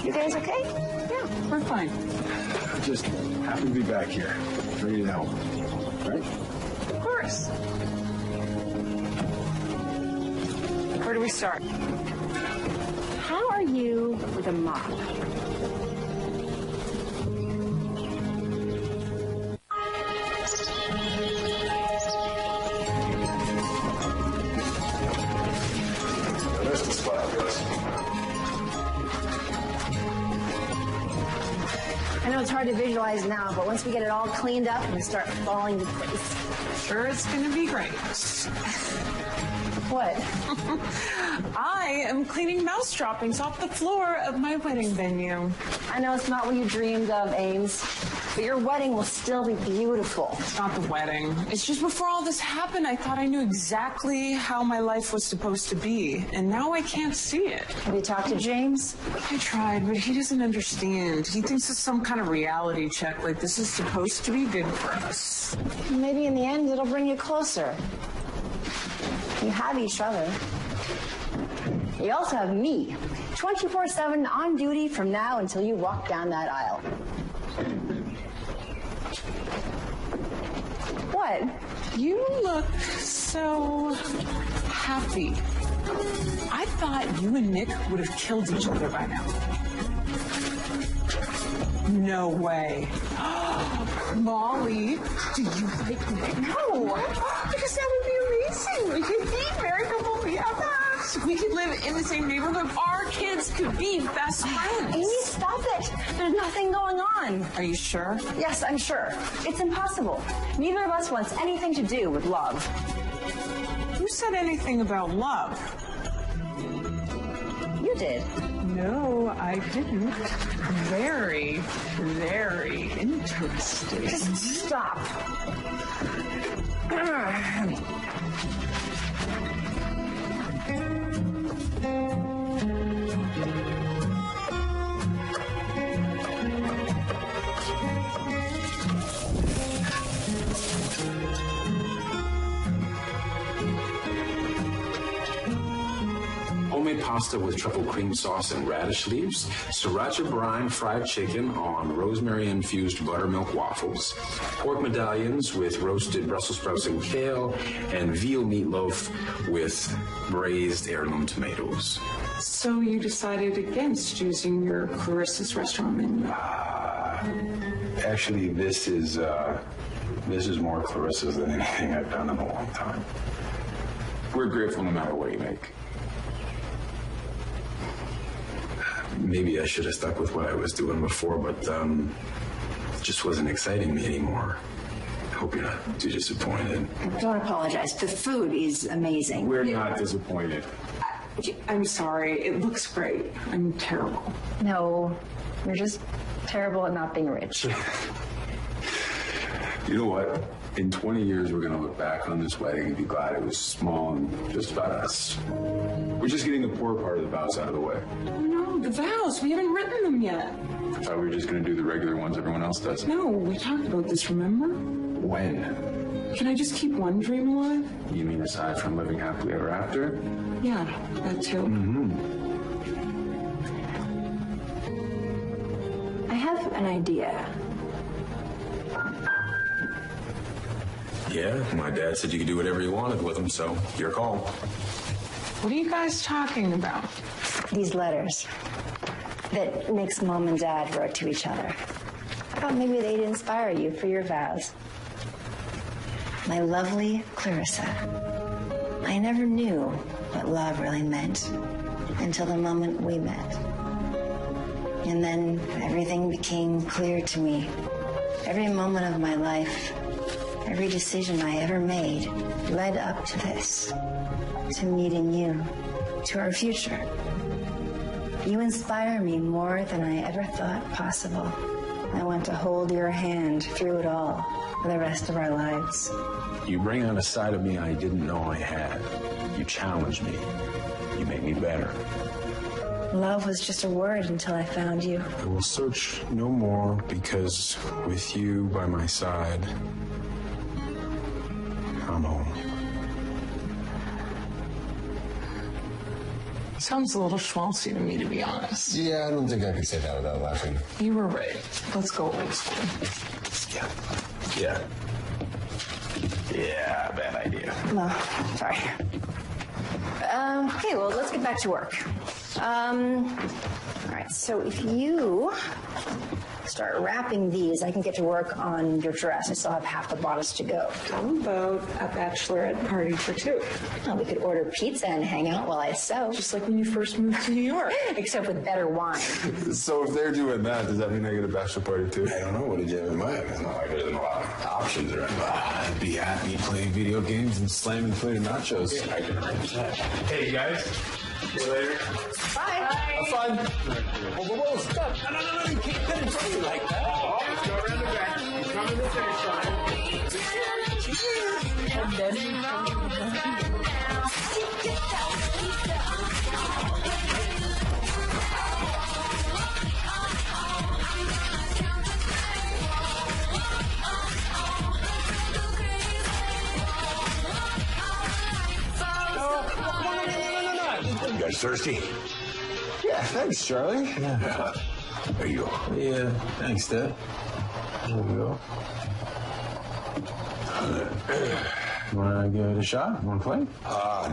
You guys okay? Yeah, we're fine. Just happy to be back here. Ready to help. right? Of course. Where do we start? How are you with a mop? There's the spot, Gus. I know it's hard to visualize now, but once we get it all cleaned up and start falling into place. Sure, it's going to be great. What? I am cleaning mouse droppings off the floor of my wedding venue. I know it's not what you dreamed of, Ames, but your wedding will still be beautiful. It's not the wedding. It's just before all this happened, I thought I knew exactly how my life was supposed to be, and now I can't see it. Have you talked to James? I tried, but he doesn't understand. He thinks it's some kind of reality check, like this is supposed to be good for us. Maybe in the end it'll bring you closer. You have each other. You also have me, 24/7 on duty from now until you walk down that aisle. What? You look so happy. I thought you and Nick would have killed each other by now. No way. Molly, do you like Nick? No, Because that would be amazing. We could be married couple BFFs. We could live in the same neighborhood. Our kids could be best friends. Amy, stop it. There's nothing going on. Are you sure? Yes, I'm sure. It's impossible. Neither of us wants anything to do with love. Who said anything about love? You did. No, I didn't. Very, very interesting. Just stop. Homemade pasta with truffle cream sauce and radish leaves, sriracha brine fried chicken on rosemary-infused buttermilk waffles, pork medallions with roasted Brussels sprouts and kale, and veal meatloaf with braised heirloom tomatoes. So you decided against using your Clarissa's restaurant menu? Actually, this is more Clarissa's than anything I've done in a long time. We're grateful no matter what you make. Maybe I should have stuck with what I was doing before, but it just wasn't exciting me anymore. I hope you're not too disappointed. Don't apologize. The food is amazing. We're not disappointed. I'm sorry. It looks great. I'm terrible. No, you're just terrible at not being rich. You know what? In 20 years, we're going to look back on this wedding and be glad it was small and just about us. We're just getting the poor part of the vows out of the way. Oh, no, the vows. We haven't written them yet. I thought we were just going to do the regular ones everyone else does. No, we talked about this, remember? When? Can I just keep one dream alive? You mean aside from living happily ever after? Yeah, that too. I have an idea. Yeah, my dad said you could do whatever you wanted with them, so your call. What are you guys talking about? These letters that Nick's mom and dad wrote to each other. I thought maybe they'd inspire you for your vows. My lovely Clarissa, I never knew what love really meant until the moment we met. And then everything became clear to me. Every moment of my life, every decision I ever made led up to this, to meeting you, to our future. You inspire me more than I ever thought possible. I want to hold your hand through it all for the rest of our lives. You bring out a side of me I didn't know I had. You challenge me. You make me better. Love was just a word until I found you. I will search no more because with you by my side, I'm home. Sounds a little schmaltzy to me, to be honest. Yeah, I don't think I could say that without laughing. You were right. Let's go old school. Yeah. Yeah, bad idea. Well, sorry. Okay, well, let's get back to work. All right, so if you start wrapping these, I can get to work on your dress. I still have half the bodice to go. How about a bachelorette party for two? Well, we could order pizza and hang out while I sew. Just like when you first moved to New York. Except with better wine. So if they're doing that, does that mean I get a bachelor party too? I don't know. What did you have in mind? It's not like there's a lot of options around. I'd be happy playing video games and slamming inflated nachos. I can arrange that. Hey, guys. See you later. Bye. Have fun. Whoa, stop. No, you can't put it in front of me like that. Oh, let's go around the back. You come to the finish line. And then you come to the You guys thirsty? Yeah, thanks, Charlie. Yeah. There you go. Yeah, thanks, Dad. There we go. Want to give it a shot? Want to play?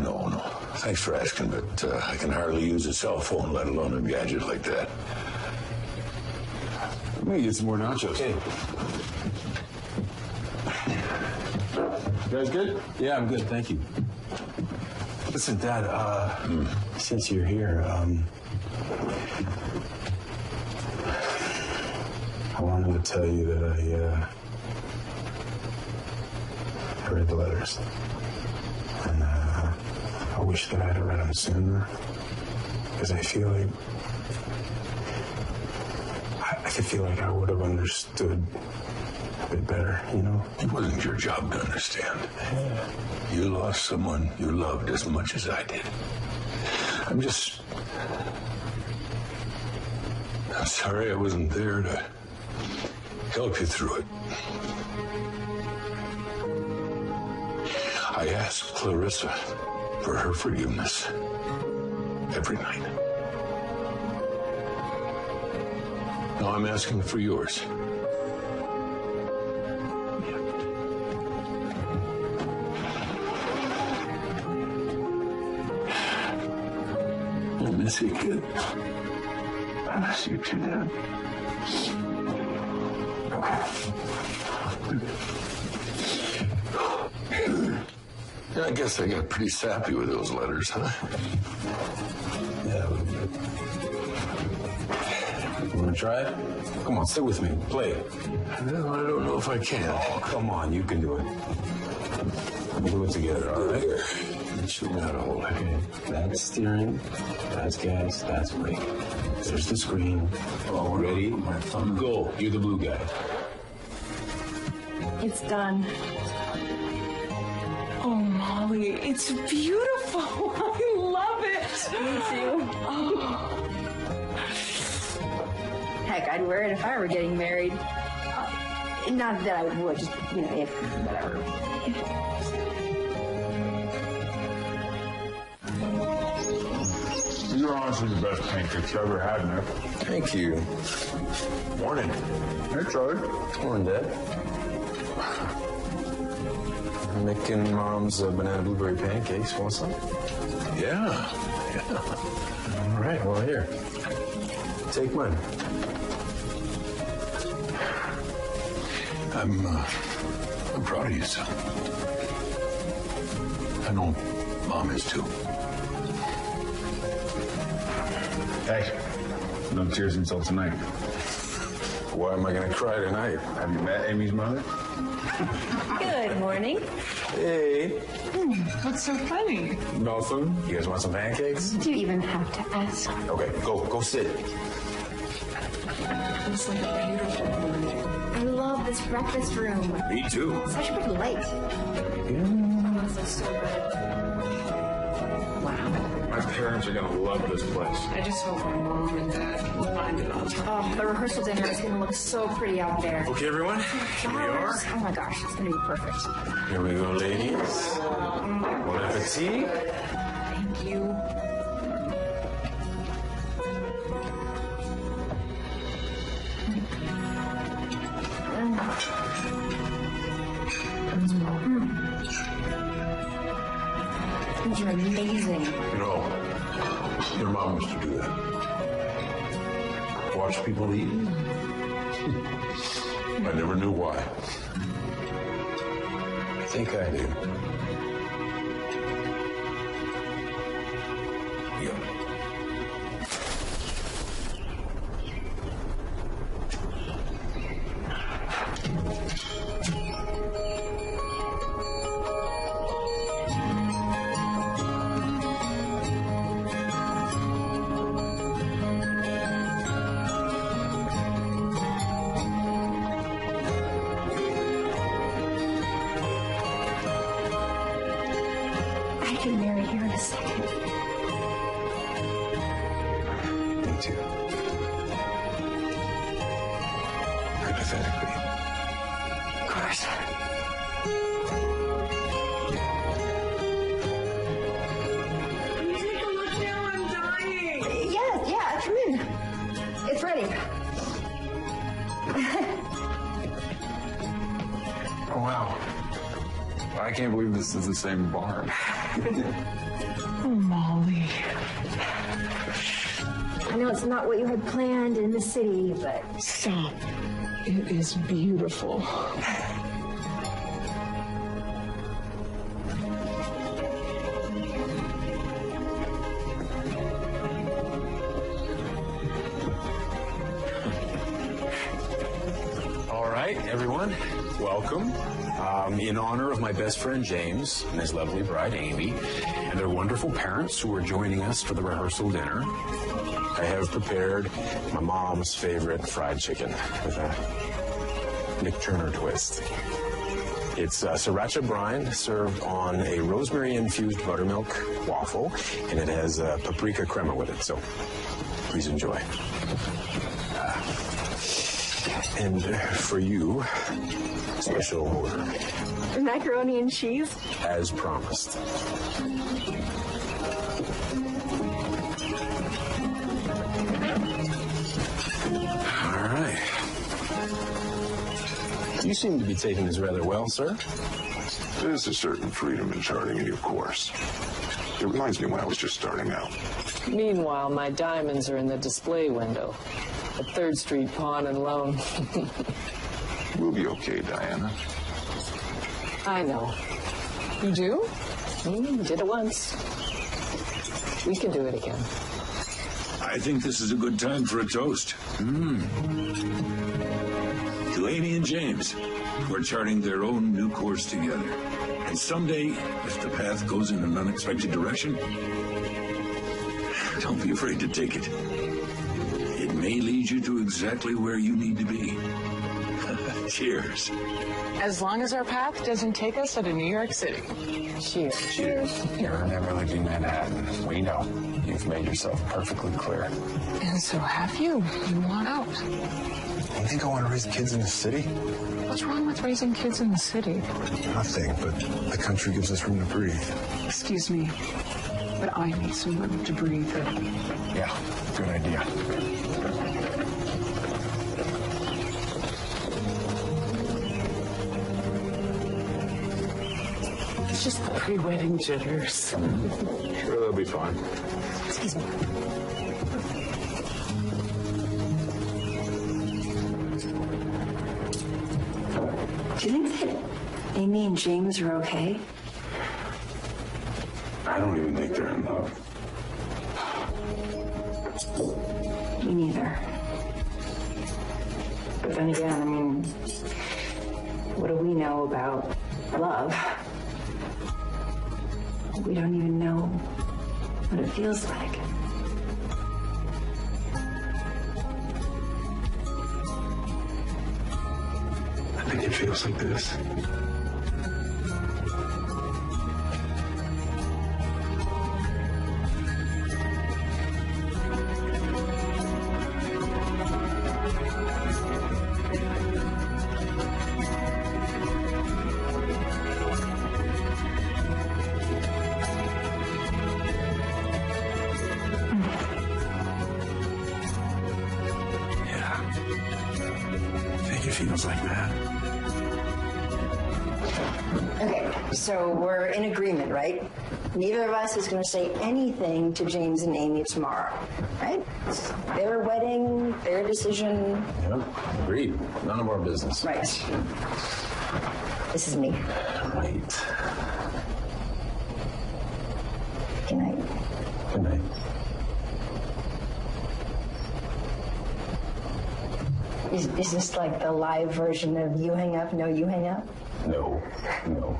No. Thanks for asking, but I can hardly use a cell phone, let alone a gadget like that. Let me get some more nachos. Okay. You guys good? Yeah, I'm good. Thank you. Listen, Dad, since you're here, I wanted to tell you that I read the letters. And I wish that I'd have read them sooner. Because I feel like... I feel like I would have understood a bit better, you know? It wasn't your job to understand. Yeah. You lost someone you loved as much as I did. I'm sorry I wasn't there to help you through it. I asked Clarissa for her forgiveness every night. Now I'm asking for yours. I miss you, kid. I miss you too, Dad. Yeah, I guess I got pretty sappy with those letters, huh? Yeah, a little bit. You want to try it? Come on, sit with me. Play. No, I don't know if I can. Oh, come on. You can do it. We'll do it together, all right? Show me how to hold it. Okay. That's steering. That's gas. That's brake. There's the screen. Oh, ready? Go. You're the blue guy. It's done. Oh, Molly, it's beautiful. I love it. Me too. Oh. Heck, I'd wear it if I were getting married. Not that I would, just, if, whatever. You're honestly the best pancakes I've ever had, Nick. Thank you. Morning. Hey, Charlie. Morning, Dad. I'm making Mom's banana blueberry pancakes. Want some? Yeah. All right. Well, here. Take mine. I'm proud of you, son. I know Mom is too. Hey, no tears until tonight. Why am I going to cry tonight? Have you met Amy's mother? Good morning. Hey. What's so funny? Nothing. You guys want some pancakes? Do you even have to ask? Okay, go sit. It's like a beautiful morning. I love this breakfast room. Me too. It's actually pretty light. This is so good. Wow. My parents are gonna love this place. I just hope my mom and dad can find it on time. Oh, the rehearsal dinner is going to look so pretty out there. Okay, everyone. Here we are. Flowers. Oh my gosh, it's going to be perfect. Here we go, ladies. Bon appetit. Thank you. times are amazing. You know, your mom used to do that. Watch people eat. I never knew why. I think I do. Yeah. I can marry here in a second. Me too. Hypothetically. Of course. Take a look now, I'm dying. Yeah, come in. It's ready. Oh, wow. I can't believe this is the same barn. Oh, Molly. I know it's not what you had planned in the city, but Stop. It is beautiful. All right, everyone, welcome. In honor of my best friend James and his lovely bride Amy, and their wonderful parents who are joining us for the rehearsal dinner, I have prepared my mom's favorite fried chicken with a Nick Turner twist. It's sriracha brine served on a rosemary-infused buttermilk waffle, and it has paprika crema with it, so please enjoy. And for you, special order, macaroni and cheese. as promised. All right. You seem to be taking this rather well, sir. There's a certain freedom in charting a new course. It reminds me when I was just starting out. Meanwhile, my diamonds are in the display window at 3rd Street Pawn and Loan. We'll be okay, Diana. I know. You do? We did it once. We can do it again. I think this is a good time for a toast. To Amy and James, who are charting their own new course together. And someday, if the path goes in an unexpected direction, don't be afraid to take it. It may lead you to exactly where you need to be. Cheers. As long as our path doesn't take us out of New York City. Cheers. Cheers. You're never leaving Manhattan. We know. You've made yourself perfectly clear. And so have you. You want out. You think I want to raise kids in the city? What's wrong with raising kids in the city? Nothing, but the country gives us room to breathe. Excuse me, but I need some room to breathe. Yeah, good idea. It's just the pre-wedding jitters. Sure, they'll be fine. Excuse me. Do you think that Amy and James are okay? I don't even think they're in love. Me neither. But then again, I mean, what do we know about love? We don't even know what it feels like. I think it feels like this. Feels like that. Okay, so we're in agreement, right? Neither of us is going to say anything to James and Amy tomorrow, right? It's their wedding, their decision. Yep, agreed. None of our business. Right. This is me. Right. Good night. Good night. Is this like the live version of you hang up, no you hang up? No,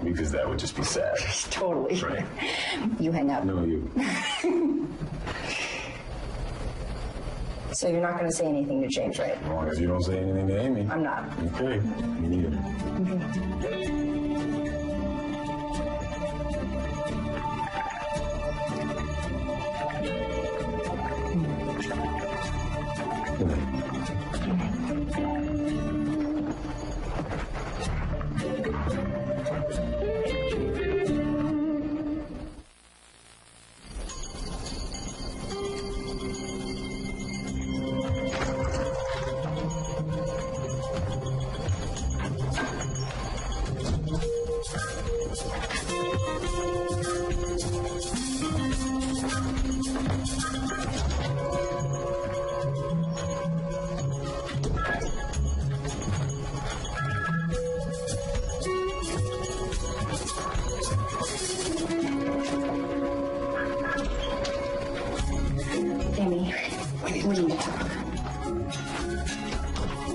because that would just be sad. Totally. Right. You hang up. No, you. So you're not going to say anything to James, right? As long as you don't say anything to Amy. I'm not. Okay, me neither. Good night. Amy, we need to talk.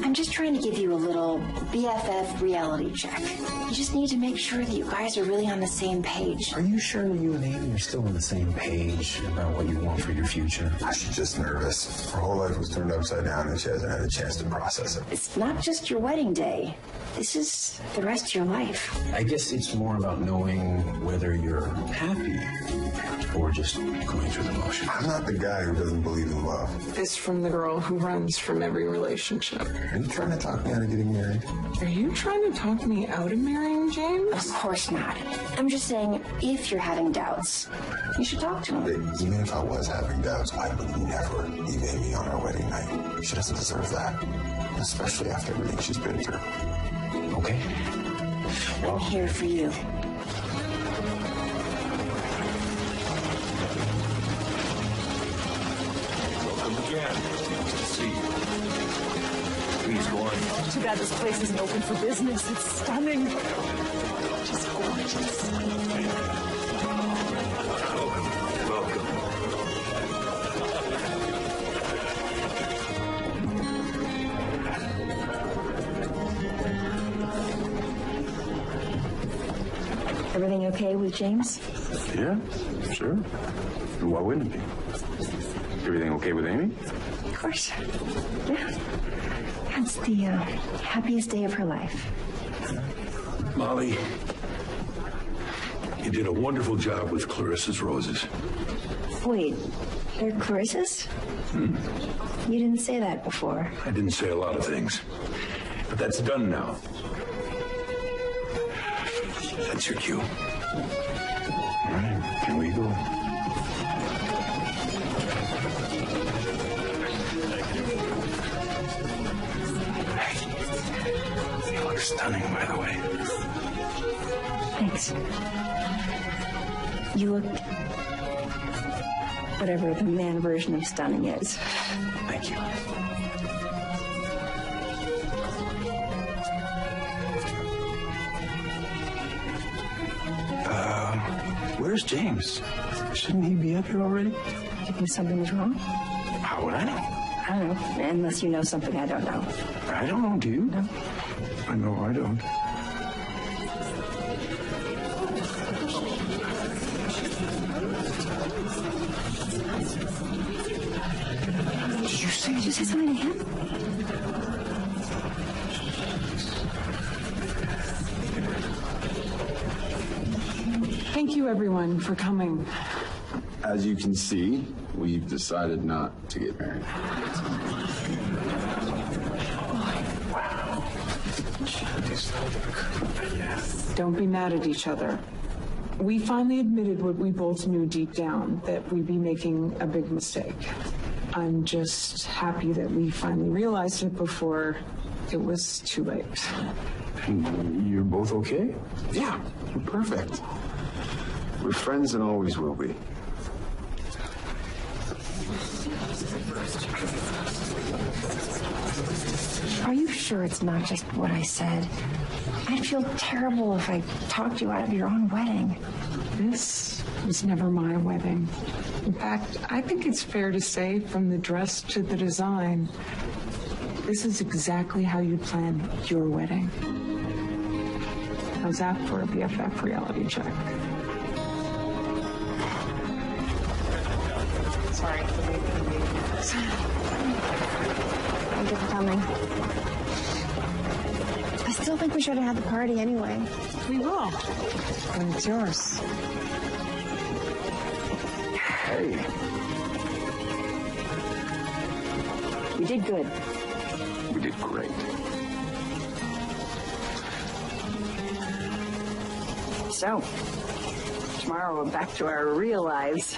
I'm just trying to give you a little BFF reality check. You just need to make sure that you guys are really on the same page. Are you sure you and Amy are still on the same page about what you want for your future? She's just nervous. Her whole life was turned upside down and she hasn't had a chance to process it. It's not just your wedding day. This is the rest of your life. I guess it's more about knowing whether you're happy or just going through the motions. I'm not the guy who doesn't believe in love. This from the girl who runs from every relationship. Are you trying to talk me out of getting married? Are you trying to talk me out of marrying James? Of course not. I'm just saying, if you're having doubts, you should talk to him. Even if I was having doubts, I would never leave Amy on our wedding night. She doesn't deserve that, especially after everything she's been through. Okay. I'm here for you. Welcome again. Nice to see you. Please go on. Too bad this place isn't open for business. It's stunning. Just gorgeous. Welcome. Everything okay with James? Yeah, sure. And why wouldn't it be? Everything okay with Amy? Of course. Yeah. That's the happiest day of her life. Molly, you did a wonderful job with Clarissa's roses. Wait, they're Clarissa's? You didn't say that before. I didn't say a lot of things, but that's done now. That's your cue. All right, here we go. You look stunning, by the way. Thanks. You look whatever the man version of stunning is. Thank you. Where's James? Shouldn't he be up here already? Do you think something is wrong? How would I know? I don't know, unless you know something I don't know. I don't know, do you? No. I know I don't. Did you say something to him? Thank you, everyone, for coming. As you can see, we've decided not to get married. Don't be mad at each other. We finally admitted what we both knew deep down, that we'd be making a big mistake. I'm just happy that we finally realized it before it was too late. You're both okay? Yeah, we're perfect. We're friends and always will be. Are you sure it's not just what I said? I'd feel terrible if I talked you out of your own wedding. This was never my wedding. In fact, I think it's fair to say, from the dress to the design, this is exactly how you plan your wedding. How's that for a BFF reality check? Sorry. Thank you for coming. I still think we should have had the party anyway. We will. When it's yours. Hey. We did good. We did great. So, tomorrow we're back to our real lives.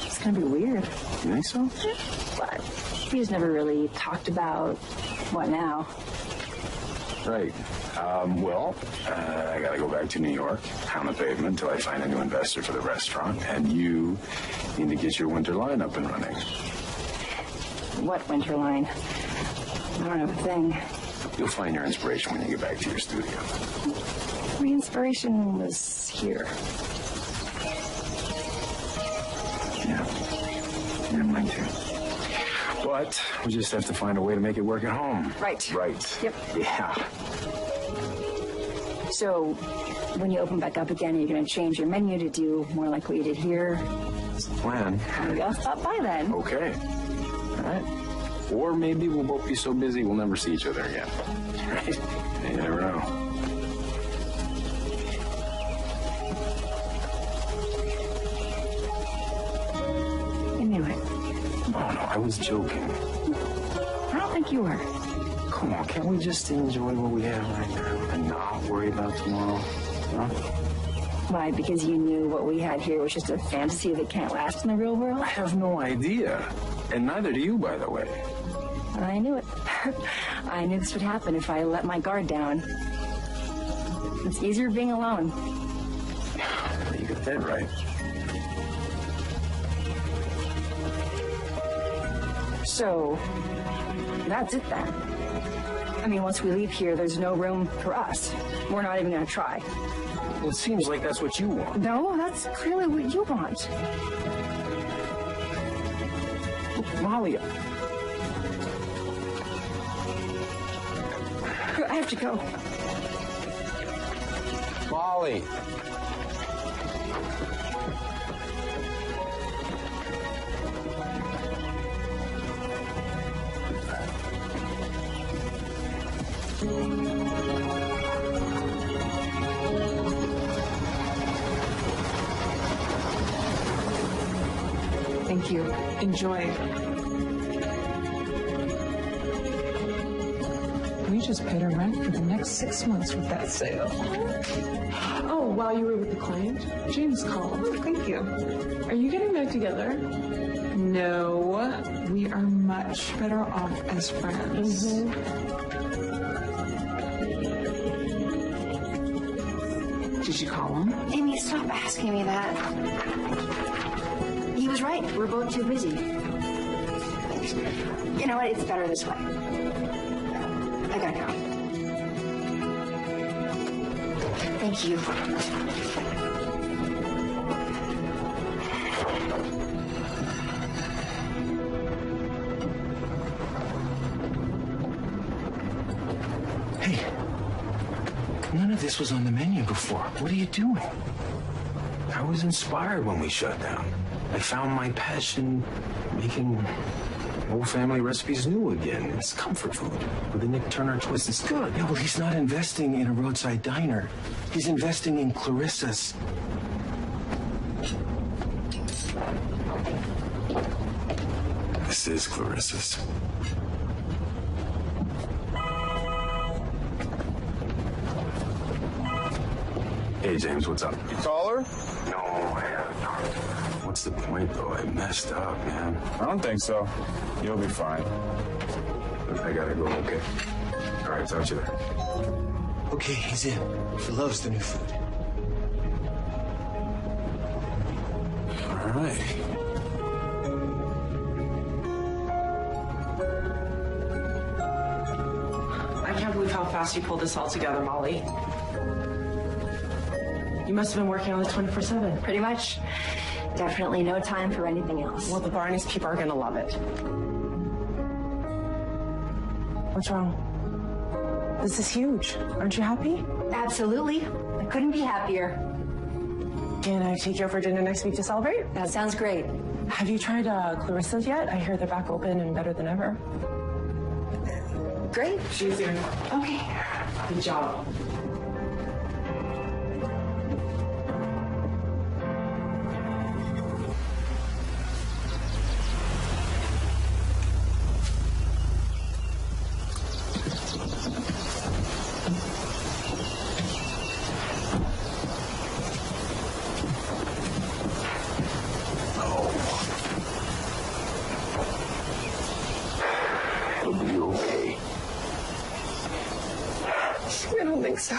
It's gonna be weird. You think so? But we just never really talked about what now. Right. Well, I gotta go back to New York, pound the pavement until I find a new investor for the restaurant, and you need to get your winter line up and running. What winter line? I don't have a thing. You'll find your inspiration when you get back to your studio. My inspiration was here. Yeah, mine too. But we just have to find a way to make it work at home. Right. Right. Yep. Yeah. So, when you open back up again, you're going to change your menu to do more like what you did here. That's the plan. Maybe I'll stop by then. Okay. All right. Or maybe we'll both be so busy we'll never see each other again. Right? You never know. Anyway. Oh, no, I was joking. I don't think you were. Come on, can't we just enjoy what we have right now and not worry about tomorrow? Huh? Why? Because you knew what we had here was just a fantasy that can't last in the real world? I have no idea. And neither do you, by the way. I knew it. I knew this would happen if I let my guard down. It's easier being alone. You got that right. So, that's it then. I mean, once we leave here, there's no room for us. We're not even going to try. Well, it seems like that's what you want. No, that's clearly what you want. Molly. I have to go. Molly. Thank you. Enjoy. We just paid our rent for the next 6 months with that sale. Oh, while you were with the client, James called. Thank you. Are you getting back together? No, we are much better off as friends. Did you call him? Amy, stop asking me that. He was right. We're both too busy. You know what? It's better this way. I gotta go. Thank you. Hey, none of this was on the menu before. What are you doing? I was inspired when we shut down. I found my passion making old family recipes new again. It's comfort food with a Nick Turner twist. It's good. Yeah, well, he's not investing in a roadside diner. He's investing in Clarissa's. This is Clarissa's. Hey, James, what's up? You call her? No, I haven't talked to her. What's the point, though? I messed up, man. I don't think so. You'll be fine. I gotta go, okay? All right, talk to you later. Okay, he's in. He loves the new food. All right. I can't believe how fast you pulled this all together, Molly. You must have been working on this 24/7. Pretty much. Definitely no time for anything else. Well, the Barneys people are gonna love it. What's wrong? This is huge. Aren't you happy? Absolutely. I couldn't be happier. Can I take you over to dinner next week to celebrate? That sounds great. Have you tried Clarissa's yet? I hear they're back open and better than ever. Great. She's here. Okay. Good job. It'll be okay. I don't think so.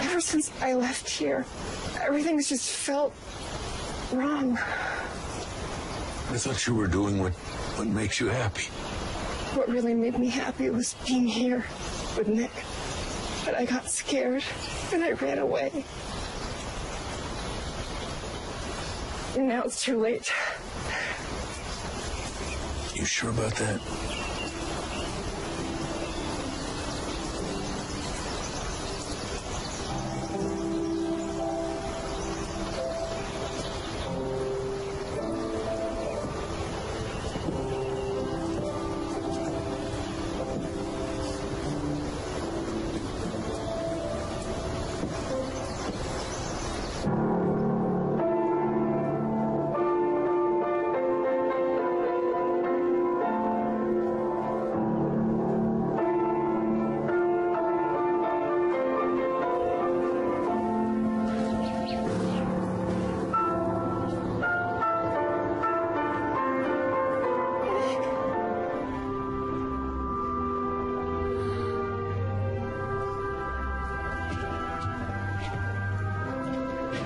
Ever since I left here, everything's just felt wrong. I thought you were doing what makes you happy. What really made me happy was being here with Nick. But I got scared and I ran away. And now it's too late. You sure about that?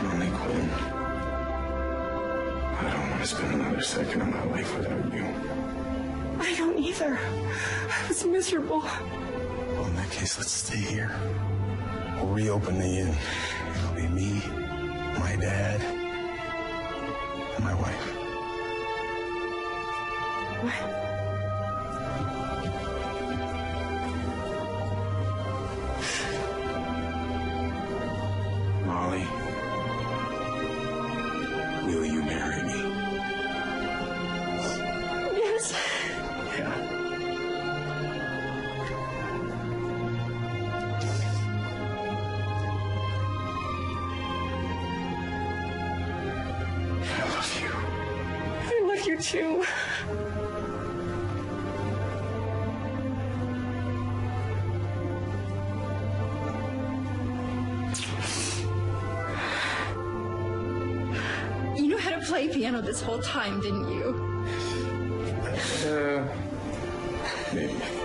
Molly Quinn, I don't want to spend another second of my life without you. I don't either. I was miserable. Well, in that case, let's stay here. We'll reopen the inn. It'll be me, my dad, and my wife. Molly, will you marry me? Yes. Yeah. I love you. I love you too. You knew how to play piano this whole time, didn't you? Maybe.